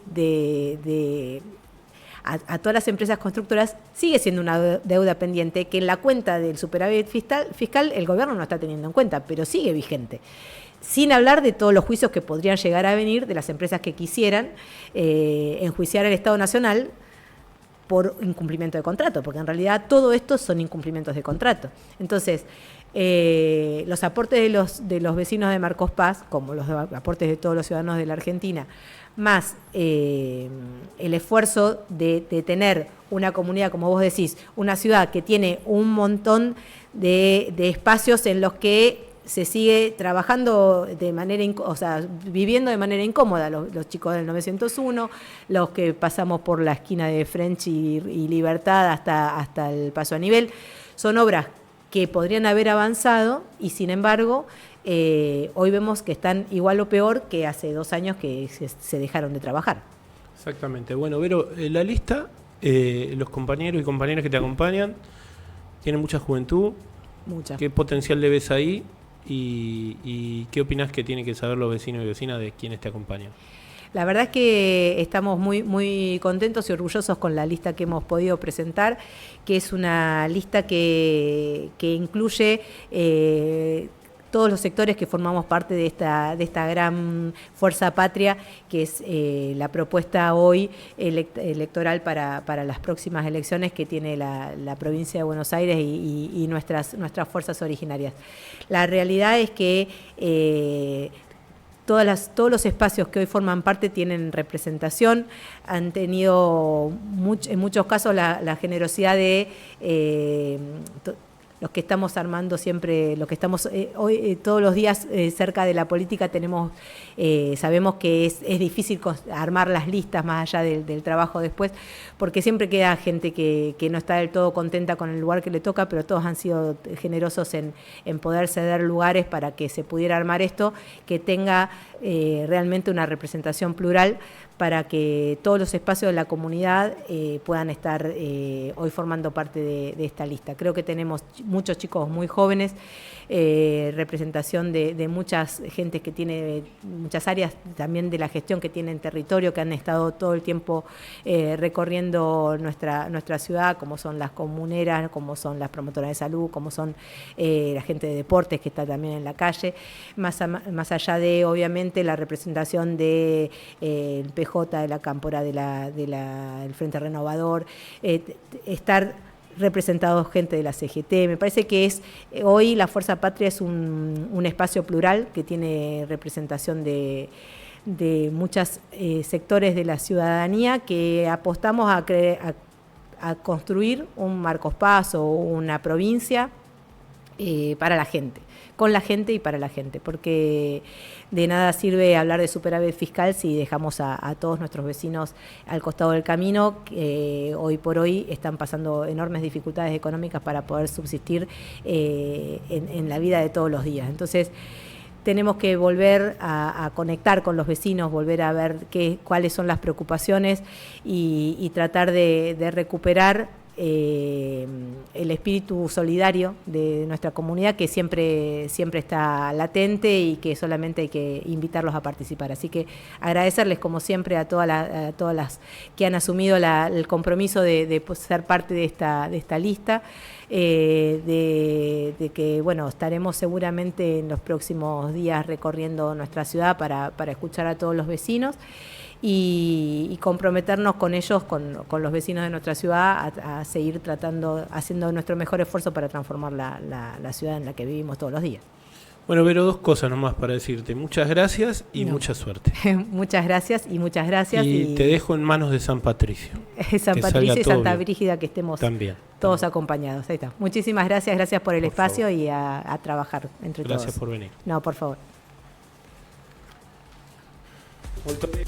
a todas las empresas constructoras sigue siendo una deuda pendiente que en la cuenta del superávit fiscal el gobierno no está teniendo en cuenta, pero sigue vigente. Sin hablar de todos los juicios que podrían llegar a venir de las empresas que quisieran enjuiciar al Estado Nacional por incumplimiento de contrato, porque en realidad todo esto son incumplimientos de contrato. Entonces, los aportes de los vecinos de Marcos Paz, como los aportes de todos los ciudadanos de la Argentina, más el esfuerzo de tener una comunidad, como vos decís, una ciudad que tiene un montón de espacios en los que se sigue trabajando de manera, viviendo de manera incómoda, los chicos del 901, los que pasamos por la esquina de French y Libertad hasta el paso a nivel, son obras que podrían haber avanzado y sin embargo hoy vemos que están igual o peor que hace 2 años que se dejaron de trabajar. Exactamente. Bueno, Vero, la lista, los compañeros y compañeras que te acompañan tienen mucha juventud. Mucha. ¿Qué potencial le ves ahí? ¿Y qué opinás que tienen que saber los vecinos y vecinas de quienes te acompañan? La verdad es que estamos muy, muy contentos y orgullosos con la lista que hemos podido presentar, que es una lista que incluye todos los sectores que formamos parte de esta gran fuerza patria, que es la propuesta hoy electoral para las próximas elecciones que tiene la provincia de Buenos Aires y nuestras fuerzas originarias. La realidad es que todos los espacios que hoy forman parte tienen representación, han tenido en muchos casos la generosidad de los que estamos armando siempre, los que estamos hoy todos los días cerca de la política, sabemos que es difícil armar las listas más allá del trabajo después, porque siempre queda gente que no está del todo contenta con el lugar que le toca, pero todos han sido generosos en poder ceder lugares para que se pudiera armar esto, que tenga realmente una representación plural, para que todos los espacios de la comunidad puedan estar hoy formando parte de esta lista. Creo que tenemos muchos chicos muy jóvenes, representación de muchas gentes que tiene muchas áreas también de la gestión que tienen territorio, que han estado todo el tiempo recorriendo nuestra ciudad, como son las comuneras, como son las promotoras de salud, como son la gente de deportes que está también en la calle, más allá de obviamente la representación de el PJ, de la Cámpora, del Frente Renovador, estar representados gente de la CGT. Me parece que hoy la Fuerza Patria es un espacio plural que tiene representación de muchos sectores de la ciudadanía, que apostamos a construir un Marcos Paz o una provincia para la gente, con la gente y para la gente, porque de nada sirve hablar de superávit fiscal si dejamos a todos nuestros vecinos al costado del camino, que hoy por hoy están pasando enormes dificultades económicas para poder subsistir en la vida de todos los días. Entonces, tenemos que volver a conectar con los vecinos, volver a ver cuáles son las preocupaciones y tratar de recuperar el espíritu solidario de nuestra comunidad, que siempre está latente y que solamente hay que invitarlos a participar. Así que agradecerles como siempre a todas las que han asumido el compromiso de ser parte de esta lista, de que bueno, estaremos seguramente en los próximos días recorriendo nuestra ciudad para escuchar a todos los vecinos y comprometernos con ellos, con los vecinos de nuestra ciudad, a seguir haciendo nuestro mejor esfuerzo para transformar la ciudad en la que vivimos todos los días. Bueno, Vero, dos cosas nomás para decirte. Muchas gracias y mucha suerte. Muchas gracias y muchas gracias. Y te dejo en manos de San Patricio. San Patricio y Santa Brígida, que estemos también todos acompañados. Ahí está. Muchísimas gracias por el espacio favor. Y a trabajar entre todos. Gracias por venir. No, por favor. Molto bene.